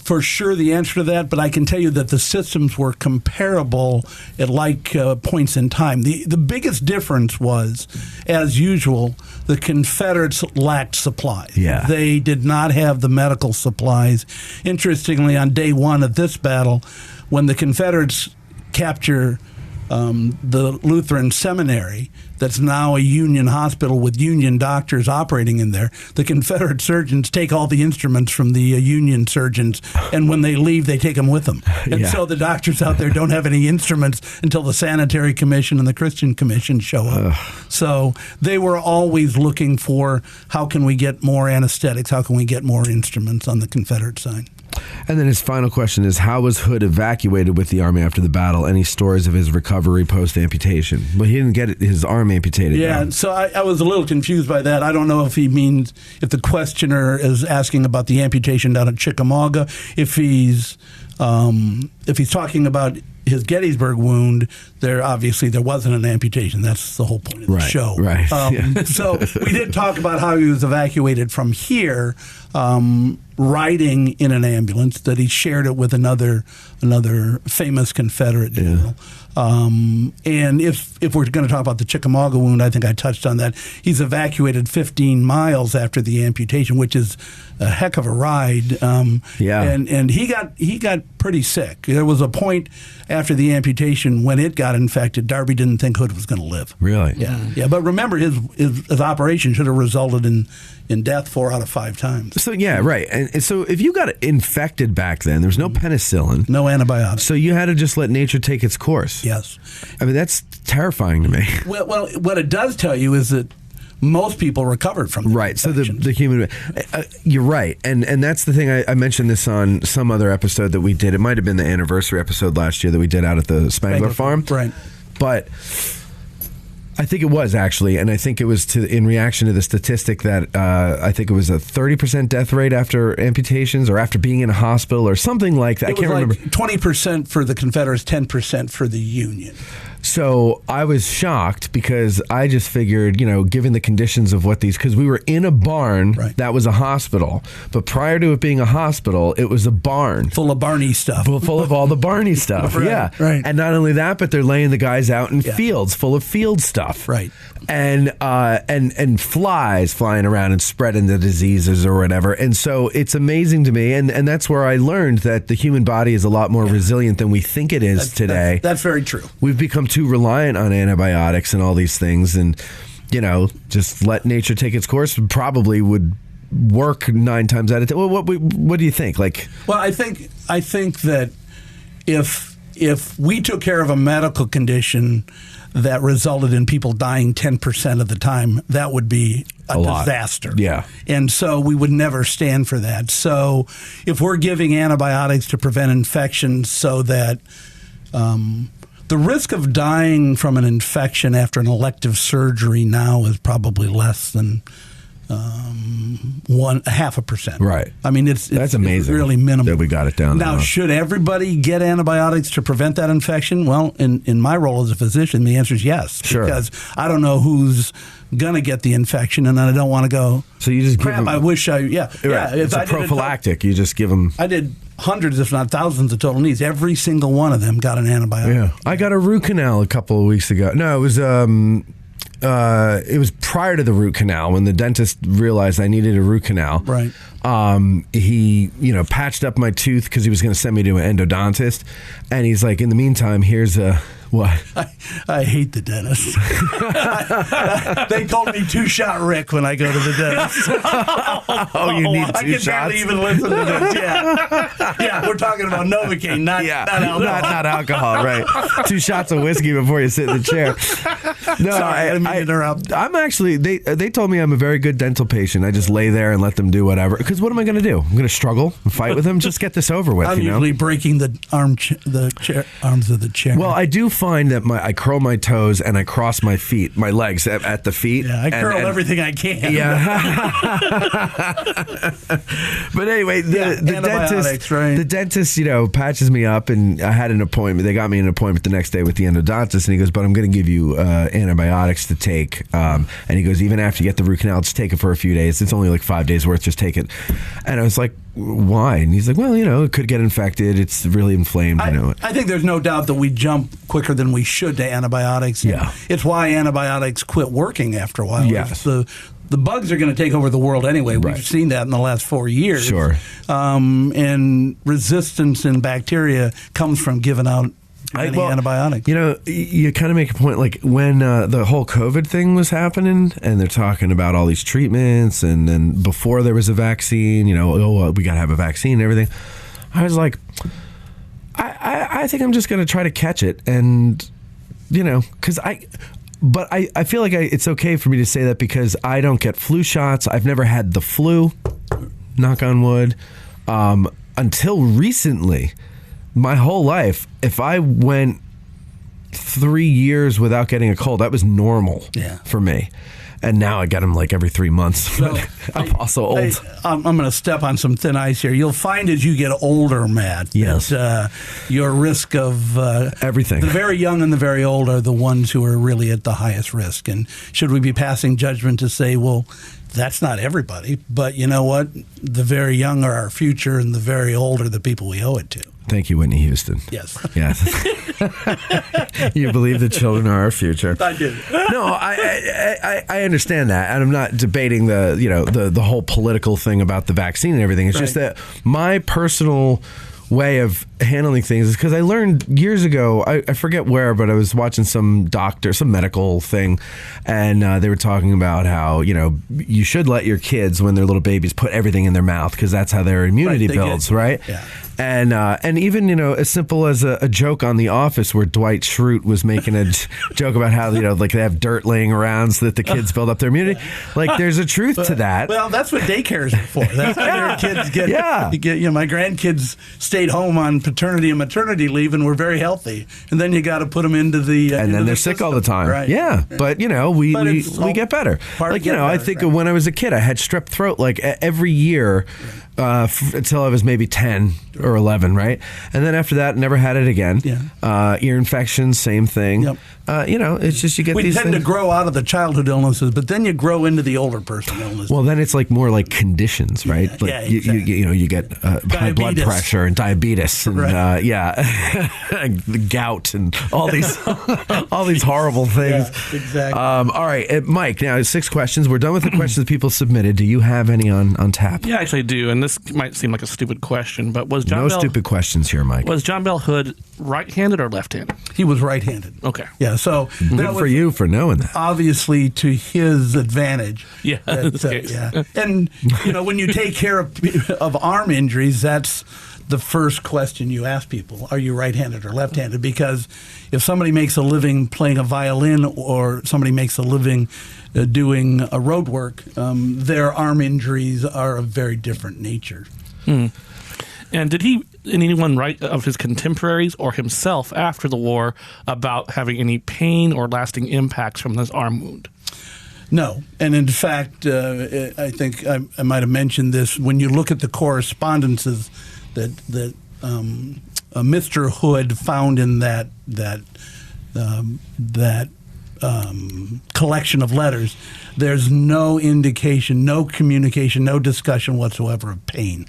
for sure the answer to that, but I can tell you that the systems were comparable at like points in time. The biggest difference was, as usual, the Confederates lacked supplies. Yeah. They did not have the medical supplies. Interestingly, on day one of this battle, when the Confederates capture the Lutheran seminary, that's now a Union hospital with Union doctors operating in there, the Confederate surgeons take all the instruments from the Union surgeons, and when they leave, they take them with them. And so the doctors out there don't have any instruments until the Sanitary Commission and the Christian Commission show up. So they were always looking for, how can we get more anesthetics? How can we get more instruments on the Confederate side? And then his final question is, how was Hood evacuated with the Army after the battle? Any stories of his recovery post-amputation? Well, he didn't get his arm amputated. Yeah, so I was a little confused by that. I don't know if if the questioner is asking about the amputation down at Chickamauga, if he's talking about his Gettysburg wound, there wasn't an amputation. That's the whole point of the show. Right. So we did talk about how he was evacuated from here, riding in an ambulance, that he shared it with another famous Confederate general. And if we're going to talk about the Chickamauga wound, I think I touched on that. He's evacuated 15 miles after the amputation, which is a heck of a ride. And he got pretty sick. There was a point after the amputation when it got infected, Darby didn't think Hood was going to live. Really? Yeah. But remember, his operation should have resulted in death 4 out of 5 times. So, yeah, right. And so if you got infected back then, there was no penicillin. No antibiotics. So you had to just let nature take its course. Yes. I mean, that's terrifying to me. Well, what it does tell you is that most people recovered from the infections. So the human, you're right, and that's the thing. I mentioned this on some other episode that we did. It might have been the anniversary episode last year that we did out at the Spangler Farm, right? But I think it was actually, and I think it was in reaction to the statistic that I think it was a 30% death rate after amputations or after being in a hospital or something like that. I can't remember. 20% for the Confederates, 10% for the Union. So I was shocked because I just figured, given the conditions of because we were in a barn that was a hospital, but prior to it being a hospital, it was a barn. Full of Barney stuff. Full of all the Barney stuff, Right. And not only that, but they're laying the guys out in fields full of field stuff. Right. And flies flying around and spreading the diseases or whatever. And so it's amazing to me, and that's where I learned that the human body is a lot more resilient than we think it is today. That's very true. We've become too reliant on antibiotics and all these things, and just let nature take its course probably would work 9 times out of 10. Well, what do you think? Well, I think that if we took care of a medical condition that resulted in people dying 10% of the time, that would be a disaster. Yeah. And so we would never stand for that. So if we're giving antibiotics to prevent infections so that the risk of dying from an infection after an elective surgery now is probably less than 0.5%. Right. I mean, it's that's amazing. It's really minimal. That we got it down. Now, should everybody get antibiotics to prevent that infection? Well, in my role as a physician, the answer is yes. Sure. Because I don't know who's going to get the infection, and I don't want to go. So you just give them. I wish I. Yeah. Right. Yeah. It's a prophylactic. You just give them. I did hundreds, if not thousands, of total knees. Every single one of them got an antibiotic. Yeah. I got a root canal a couple of weeks ago. No, it was prior to the root canal when the dentist realized I needed a root canal. Right. He, patched up my tooth because he was going to send me to an endodontist, and he's like, in the meantime, here's a what? I hate the dentist. They told me 2-shot Rick when I go to the dentist. You need 2 shots? I can barely even listen to this. Yeah, we're talking about Novocaine, not alcohol. Not alcohol, right? 2 shots of whiskey before you sit in the chair. No, Sorry, I didn't mean to interrupt. I'm actually, they told me I'm a very good dental patient. I just lay there and let them do whatever. Because what am I going to do? I'm going to struggle and fight with them? Just get this over with, I'm usually breaking the arms of the chair. Well, I do find that I curl my toes and I cross my feet, my legs at the feet. Yeah, I curl everything I can. Yeah. But anyway, the dentist, patches me up, and I had an appointment. They got me an appointment the next day with the endodontist, and he goes, but I'm going to give you antibiotics to take. And he goes, even after you get the root canal, just take it for a few days. It's only like 5 days worth. Just take it. And I was like, why? And he's like, well, it could get infected. It's really inflamed. I think there's no doubt that we jump quicker than we should to antibiotics. Yeah. It's why antibiotics quit working after a while. Yes. The bugs are going to take over the world anyway. Right. We've seen that in the last 4 years. Sure. And resistance in bacteria comes from giving out antibiotics. You kind of make a point, like when the whole COVID thing was happening, and they're talking about all these treatments, and then before there was a vaccine, we got to have a vaccine and everything. I was like, I think I'm just going to try to catch it, and because But I feel like it's okay for me to say that because I don't get flu shots. I've never had the flu, knock on wood, until recently. My whole life, if I went 3 years without getting a cold, that was normal for me. And now I get them like every 3 months. So, I'm also old. I'm going to step on some thin ice here. You'll find as you get older, Matt, that your risk of everything. The very young and the very old are the ones who are really at the highest risk. And should we be passing judgment to say, well, that's not everybody, but you know what? The very young are our future, and the very old are the people we owe it to. Thank you, Whitney Houston. Yes. You believe the children are our future. I do. No, I understand that, and I'm not debating the whole political thing about the vaccine and everything. It's just that my personal way of handling things is because I learned years ago, I forget where, but I was watching some medical thing, and they were talking about how you should let your kids, when they're little babies, put everything in their mouth because that's how their immunity builds, right? Yeah. And even as simple as a joke on The Office where Dwight Schrute was making a joke about how like they have dirt laying around so that the kids build up their immunity. Like there's a truth to that. Well, that's what daycares are for. That's why their kids get. My grandkids stayed home on paternity and maternity leave and were very healthy, and then you got to put them into the and then they're sick all the time. Right. Yeah, but we get better. Like I think when I was a kid, I had strep throat like every year. Until I was maybe 10 or 11, right? And then after that, never had it again. Yeah. Ear infections, same thing. Yep. It's just you get these things. We tend to grow out of the childhood illnesses, but then you grow into the older person illnesses. Well, then it's like more like conditions, right? Exactly. You get high blood pressure and diabetes and gout and all these horrible things. Yeah, exactly. All right, Mike. Now 6 questions. We're done with the questions people submitted. Do you have any on tap? Yeah, actually I do. And this might seem like a stupid question, but was John Bell... No stupid questions here, Mike. Was John Bell Hood right-handed or left-handed? He was right-handed. Okay. Yeah, so... Good for you for knowing that. Obviously to his advantage. Yeah, in this case. Yeah. And, when you take care of arm injuries, that's the first question you ask people. Are you right-handed or left-handed? Because if somebody makes a living playing a violin or somebody makes a living doing a road work, their arm injuries are of very different nature. And did anyone write of his contemporaries or himself after the war about having any pain or lasting impacts from this arm wound? No, and in fact, I think I might have mentioned this. When you look at the correspondences that Mr. Hood found in that collection of letters, there's no indication, no communication, no discussion whatsoever of pain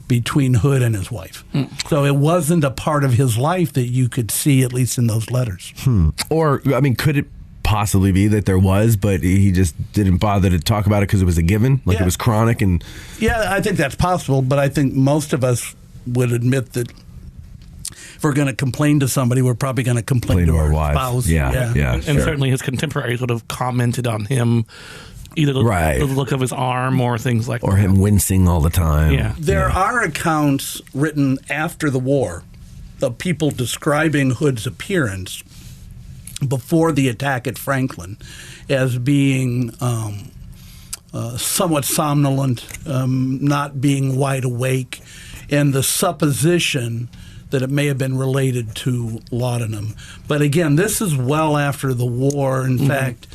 between Hood and his wife. So it wasn't a part of his life that you could see, at least in those letters. Or, I mean, could it possibly be that there was, but he just didn't bother to talk about it because it was a given? Like, it was chronic? And yeah, I think that's possible, but I think most of us would admit that if we're going to complain to somebody, we're probably going to complain to our spouse. And certainly his contemporaries would have commented on him, either the look of his arm or things like that. Or him wincing all the time. Yeah. There are accounts written after the war of people describing Hood's appearance before the attack at Franklin as being somewhat somnolent, not being wide awake, and the supposition that it may have been related to laudanum. But again, this is well after the war. In fact,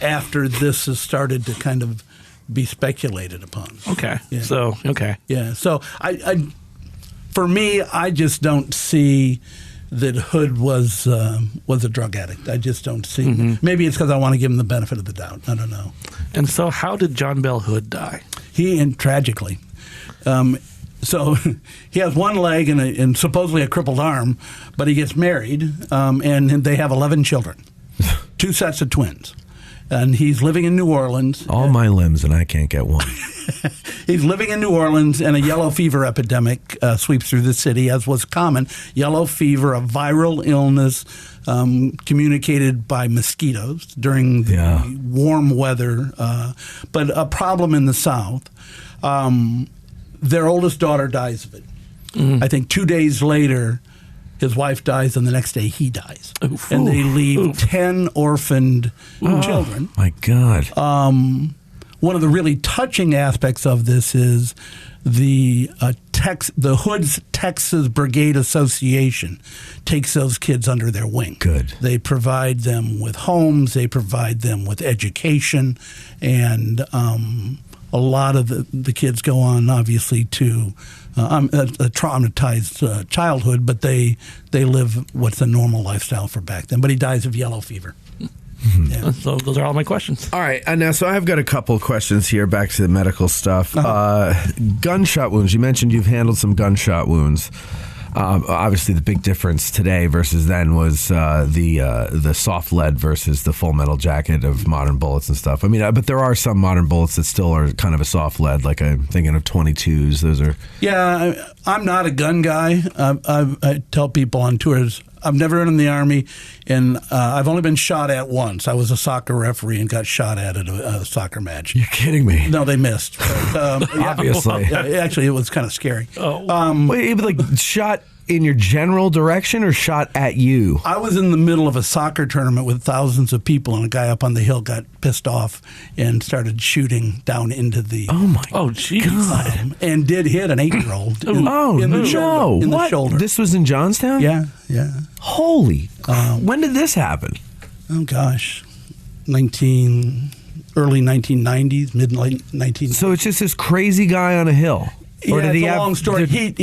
after this has started to kind of be speculated upon. Okay. Yeah. So, okay. Yeah. So, I for me, I just don't see that Hood was a drug addict. I just don't see. Maybe it's because I want to give him the benefit of the doubt. I don't know. And so how did John Bell Hood die? Tragically. So he has one leg and supposedly a crippled arm, but he gets married, and they have 11 children, 2 sets of twins. And he's living in New Orleans. All my limbs, and I can't get one. He's living in New Orleans, and a yellow fever epidemic sweeps through the city, as was common. Yellow fever, a viral illness communicated by mosquitoes during the warm weather, but a problem in the South. Their oldest daughter dies of it. I think 2 days later, his wife dies, and the next day he dies. Oof. And they leave 10 orphaned children. My God. One of the really touching aspects of this is the Hood's Texas Brigade Association takes those kids under their wing. Good. They provide them with homes. They provide them with education. And a lot of the kids go on, obviously, to a traumatized childhood, but they live what's a normal lifestyle for back then. But he dies of yellow fever. Yeah. So those are all my questions. All right. And now, so I've got a couple of questions here, back to the medical stuff. Gunshot wounds. You mentioned you've handled some gunshot wounds. Obviously, the big difference today versus then was the soft lead versus the full metal jacket of modern bullets and stuff. I mean, but there are some modern bullets that still are kind of a soft lead, like I'm thinking of 22s. Those are... Yeah, I'm not a gun guy. I tell people on tours, I've never been in the Army, and I've only been shot at once. I was a soccer referee and got shot at a soccer match. You're kidding me. No, they missed. But, obviously. Actually, it was kind of scary. Wait, like shot in your general direction or shot at you? I was in the middle of a soccer tournament with thousands of people, and a guy up on the hill got pissed off and started shooting down into the... Oh, jeez. And did hit an 8-year-old in the shoulder. In the shoulder. This was in Johnstown? Yeah. Holy... when did this happen? Oh, gosh. Early 1990s, mid-late 1990s. So it's just this crazy guy on a hill? Or did he it's a have, long story. He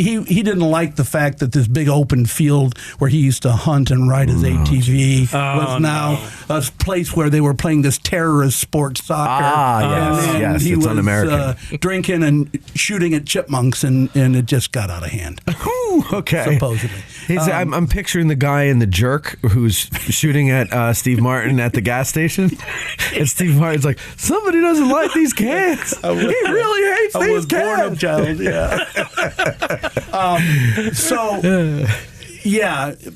didn't like the fact that this big open field where he used to hunt and ride his ATV was now a place where they were playing this terrorist sport soccer. Yes, he it's was un-American. Drinking and shooting at chipmunks, and it just got out of hand. Okay. Supposedly. I'm picturing the guy in The Jerk who's shooting at Steve Martin at the gas station. And Steve Martin's like, somebody doesn't like these cans. He really hates these cans. Born a child. Yeah.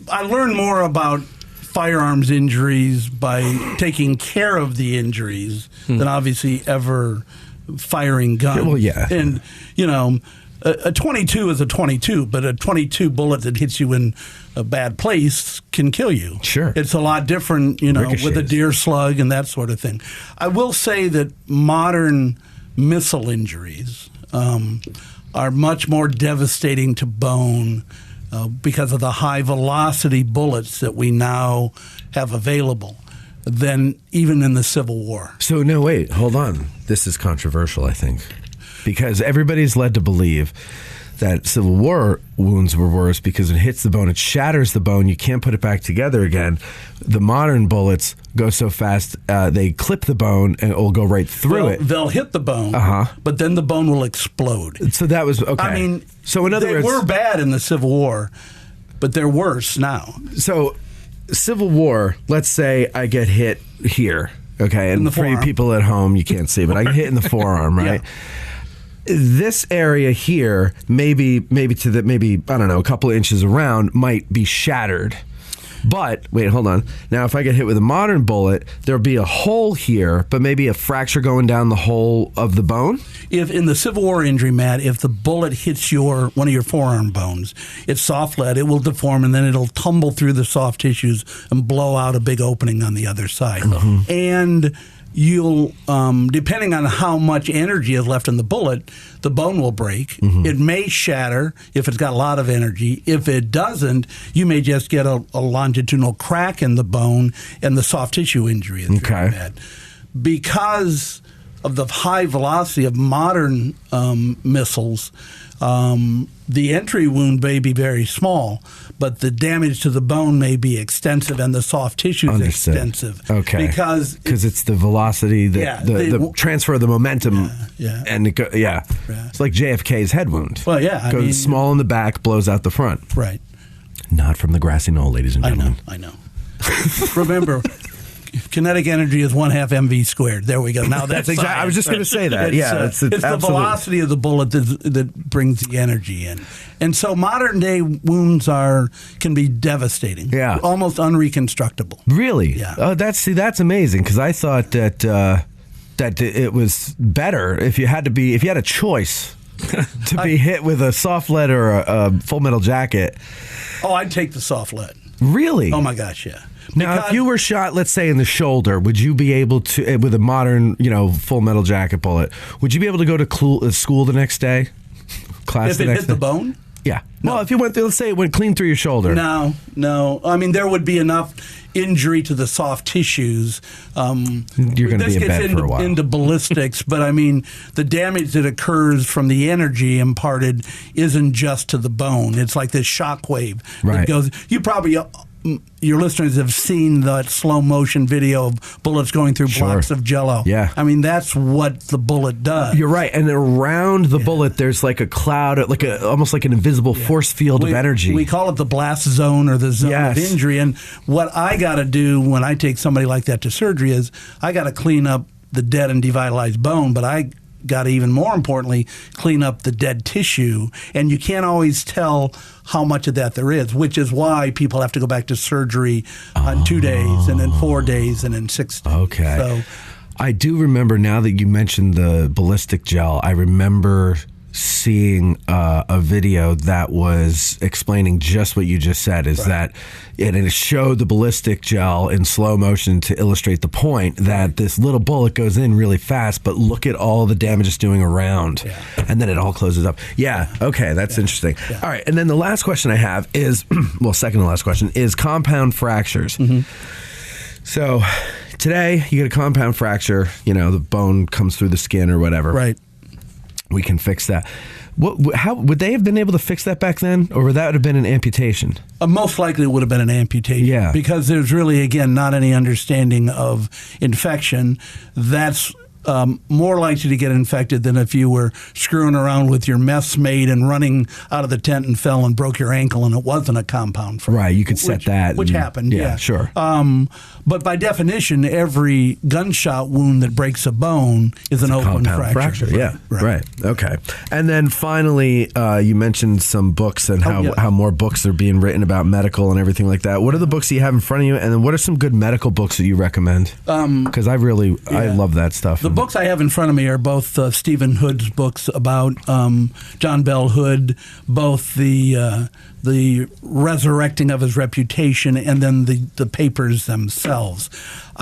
I learned more about firearms injuries by taking care of the injuries than obviously ever firing guns. Well, yeah. And, a 22 is a 22, but a 22 bullet that hits you in a bad place can kill you. Sure. It's a lot different, with a deer slug and that sort of thing. I will say that modern missile injuries are much more devastating to bone because of the high velocity bullets that we now have available. than even in the Civil War. So, no, wait, hold on. This is controversial, I think, because everybody's led to believe that Civil War wounds were worse because it hits the bone, it shatters the bone, you can't put it back together again. The modern bullets go so fast, they clip the bone and it will go right through it. They'll hit the bone, but then the bone will explode. So that was, okay. I mean, so in other words, they were bad in the Civil War, but they're worse now. So Civil War, let's say I get hit here, okay, and for you people at home, you can't see, but I get hit in the forearm, right? Yeah. This area here, maybe I don't know, a couple of inches around, might be shattered. But wait, hold on. Now, if I get hit with a modern bullet, there'll be a hole here, but maybe a fracture going down the whole of the bone. If in the Civil War injury, Matt, if the bullet hits one of your forearm bones, it's soft lead. It will deform, and then it'll tumble through the soft tissues and blow out a big opening on the other side. And you'll, depending on how much energy is left in the bullet, the bone will break. It may shatter if it's got a lot of energy. If it doesn't, you may just get a longitudinal crack in the bone, and the soft tissue injury is really bad. Because of the high velocity of modern missiles, the entry wound may be very small, but the damage to the bone may be extensive and the soft tissue is extensive. Okay. Because it's the velocity, the transfer of the momentum. And it's like JFK's head wound. Well, yeah. Goes small in the back, blows out the front. Right. Not from the grassy knoll, ladies and gentlemen. I know. Remember, kinetic energy is 1/2 mv squared. There we go. Now that's exactly. I was just going to say that. It's the velocity of the bullet that brings the energy in, and so modern day wounds can be devastating. Yeah, almost unreconstructable. Really? Yeah. Oh, that's amazing, because I thought that it was better if you had a choice to be hit with a soft lead or a full metal jacket. Oh, I'd take the soft lead. Really? Oh my gosh, yeah. Now, if you were shot, let's say, in the shoulder, would you be able to, with a modern, full metal jacket bullet, would you be able to go to school the next day? Class if it hit the bone? Yeah. No. Well, if you went, let's say it went clean through your shoulder. No. I mean, there would be enough injury to the soft tissues. You're going to be in bed for a while. Into ballistics, but I mean, the damage that occurs from the energy imparted isn't just to the bone. It's like this shock wave that goes. You probably. Your listeners have seen that slow motion video of bullets going through blocks of Jell-O. Yeah. I mean, that's what the bullet does. You're right. And around the bullet, there's like a cloud, almost like an invisible force field of energy. We call it the blast zone, or the zone of injury. And what I got to do when I take somebody like that to surgery is I got to clean up the dead and devitalized bone, but I got to, even more importantly, clean up the dead tissue. And you can't always tell how much of that there is, which is why people have to go back to surgery on 2 days, and then 4 days, and then 6 days. Okay. So I do remember, now that you mentioned the ballistic gel, I remember seeing a video that was explaining just what you just said, and it showed the ballistic gel in slow motion to illustrate the point that this little bullet goes in really fast, but look at all the damage it's doing around, and then it all closes up. Okay, that's interesting. All right, and then the last question I have is, second to last question, is compound fractures. So today, you get a compound fracture, the bone comes through the skin or whatever. Right. We can fix that. How would they have been able to fix that back then, or would that have been an amputation? Most likely it would have been an amputation. Yeah. Because there's really, again, not any understanding of infection. That's more likely to get infected than if you were screwing around with your messmate and running out of the tent and fell and broke your ankle and it wasn't a compound fracture. Right, you could set that. Which happened, yeah. Sure. But by definition, every gunshot wound that breaks a bone is an open fracture. Yeah, right. Okay. And then finally, you mentioned some books and how more books are being written about medical and everything like that. What are the books you have in front of you? And then what are some good medical books that you recommend? Because I love that stuff. The books I have in front of me are both Stephen Hood's books about John Bell Hood, both the resurrecting of his reputation and then the papers themselves.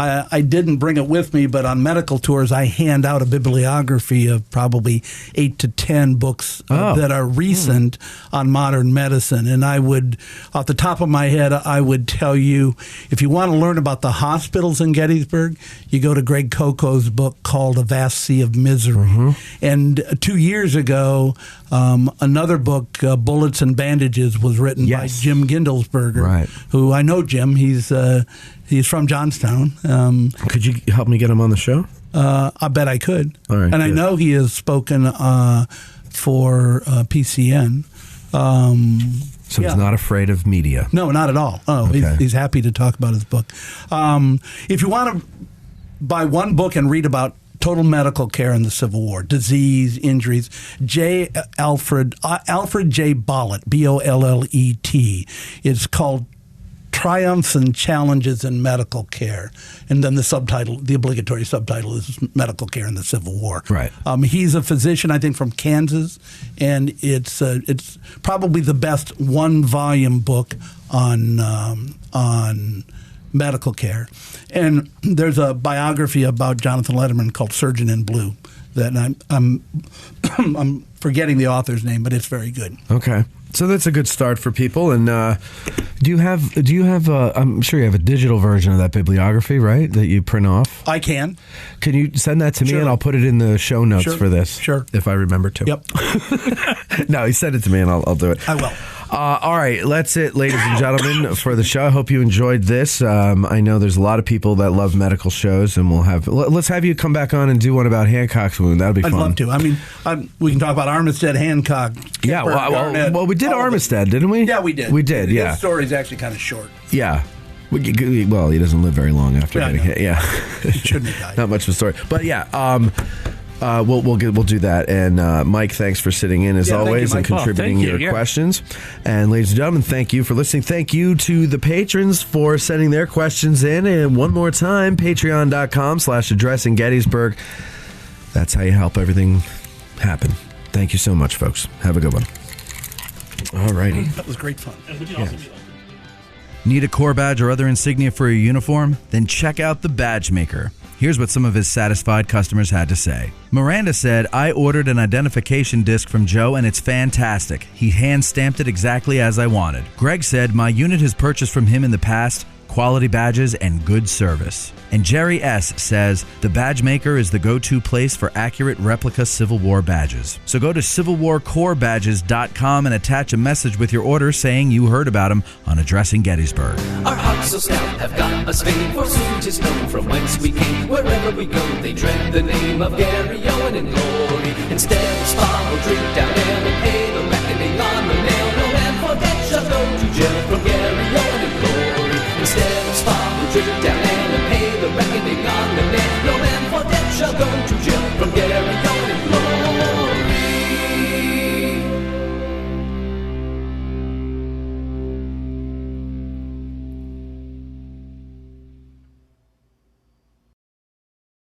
I didn't bring it with me, but on medical tours, I hand out a bibliography of probably 8 to 10 books that are recent on modern medicine. And I would, off the top of my head, I would tell you, if you want to learn about the hospitals in Gettysburg, you go to Greg Coco's book called A Vast Sea of Misery. And 2 years ago, another book, Bullets and Bandages, was written by Jim Gindelsberger, who I know Jim. He's from Johnstown. Could you help me get him on the show? I bet I could. All right, and I know he has spoken for PCN. So he's not afraid of media? No, not at all. Oh, okay. He's happy to talk about his book. If you want to buy one book and read about total medical care in the Civil War, disease, injuries, Alfred J. Bollet, Bollet. It's called Triumphs and Challenges in Medical Care. And then the obligatory subtitle is Medical Care in the Civil War. Right. He's a physician, I think, from Kansas, and it's probably the best one-volume book on medical care. And there's a biography about Jonathan Letterman called Surgeon in Blue that I'm forgetting the author's name, but it's very good. Okay. So that's a good start for people. And do you have? I'm sure you have a digital version of that bibliography, right? That you print off. I can. Can you send that to me, Sure. and I'll put it in the show notes for this. Sure. If I remember to. Yep. No, you send it to me, and I'll do it. I will. All right, that's it, ladies and gentlemen, for the show. I hope you enjoyed this. I know there's a lot of people that love medical shows, and let's have you come back on and do one about Hancock's wound. That'd be fun. I'd love to. I mean, we can talk about Armistead, Hancock. Yeah, well, we did Armistead, didn't we? Yeah, we did. We did, yeah. His story's actually kind of short. Yeah. Well, he doesn't live very long after getting hit. Yeah, he shouldn't have died. Not much of a story, but yeah. We'll do that. And Mike, thanks for sitting in as always and contributing your questions. And ladies and gentlemen, thank you for listening. Thank you to the patrons for sending their questions in. And one more time, patreon.com/Addressing Gettysburg. That's how you help everything happen. Thank you so much, folks. Have a good one. All righty. That was great fun. Need a Corps badge or other insignia for your uniform? Then check out the Badge Maker. Here's what some of his satisfied customers had to say. Miranda said, I ordered an identification disc from Joe and it's fantastic. He hand-stamped it exactly as I wanted. Greg said, my unit has purchased from him in the past quality badges and good service. And Jerry S. says, the Badge Maker is the go-to place for accurate replica Civil War badges. So go to CivilWarCorpsBadges.com and attach a message with your order saying you heard about him on Addressing Gettysburg. Our hearts so stout have got us fame, for soon 'tis known from whence we came. Wherever we go, they dread the name of Garryowen in glory. Instead of spa or drink down ale and pay the reckoning on the nail, no man for that shall go to jail from Garryowen in glory. Instead of spa or drink down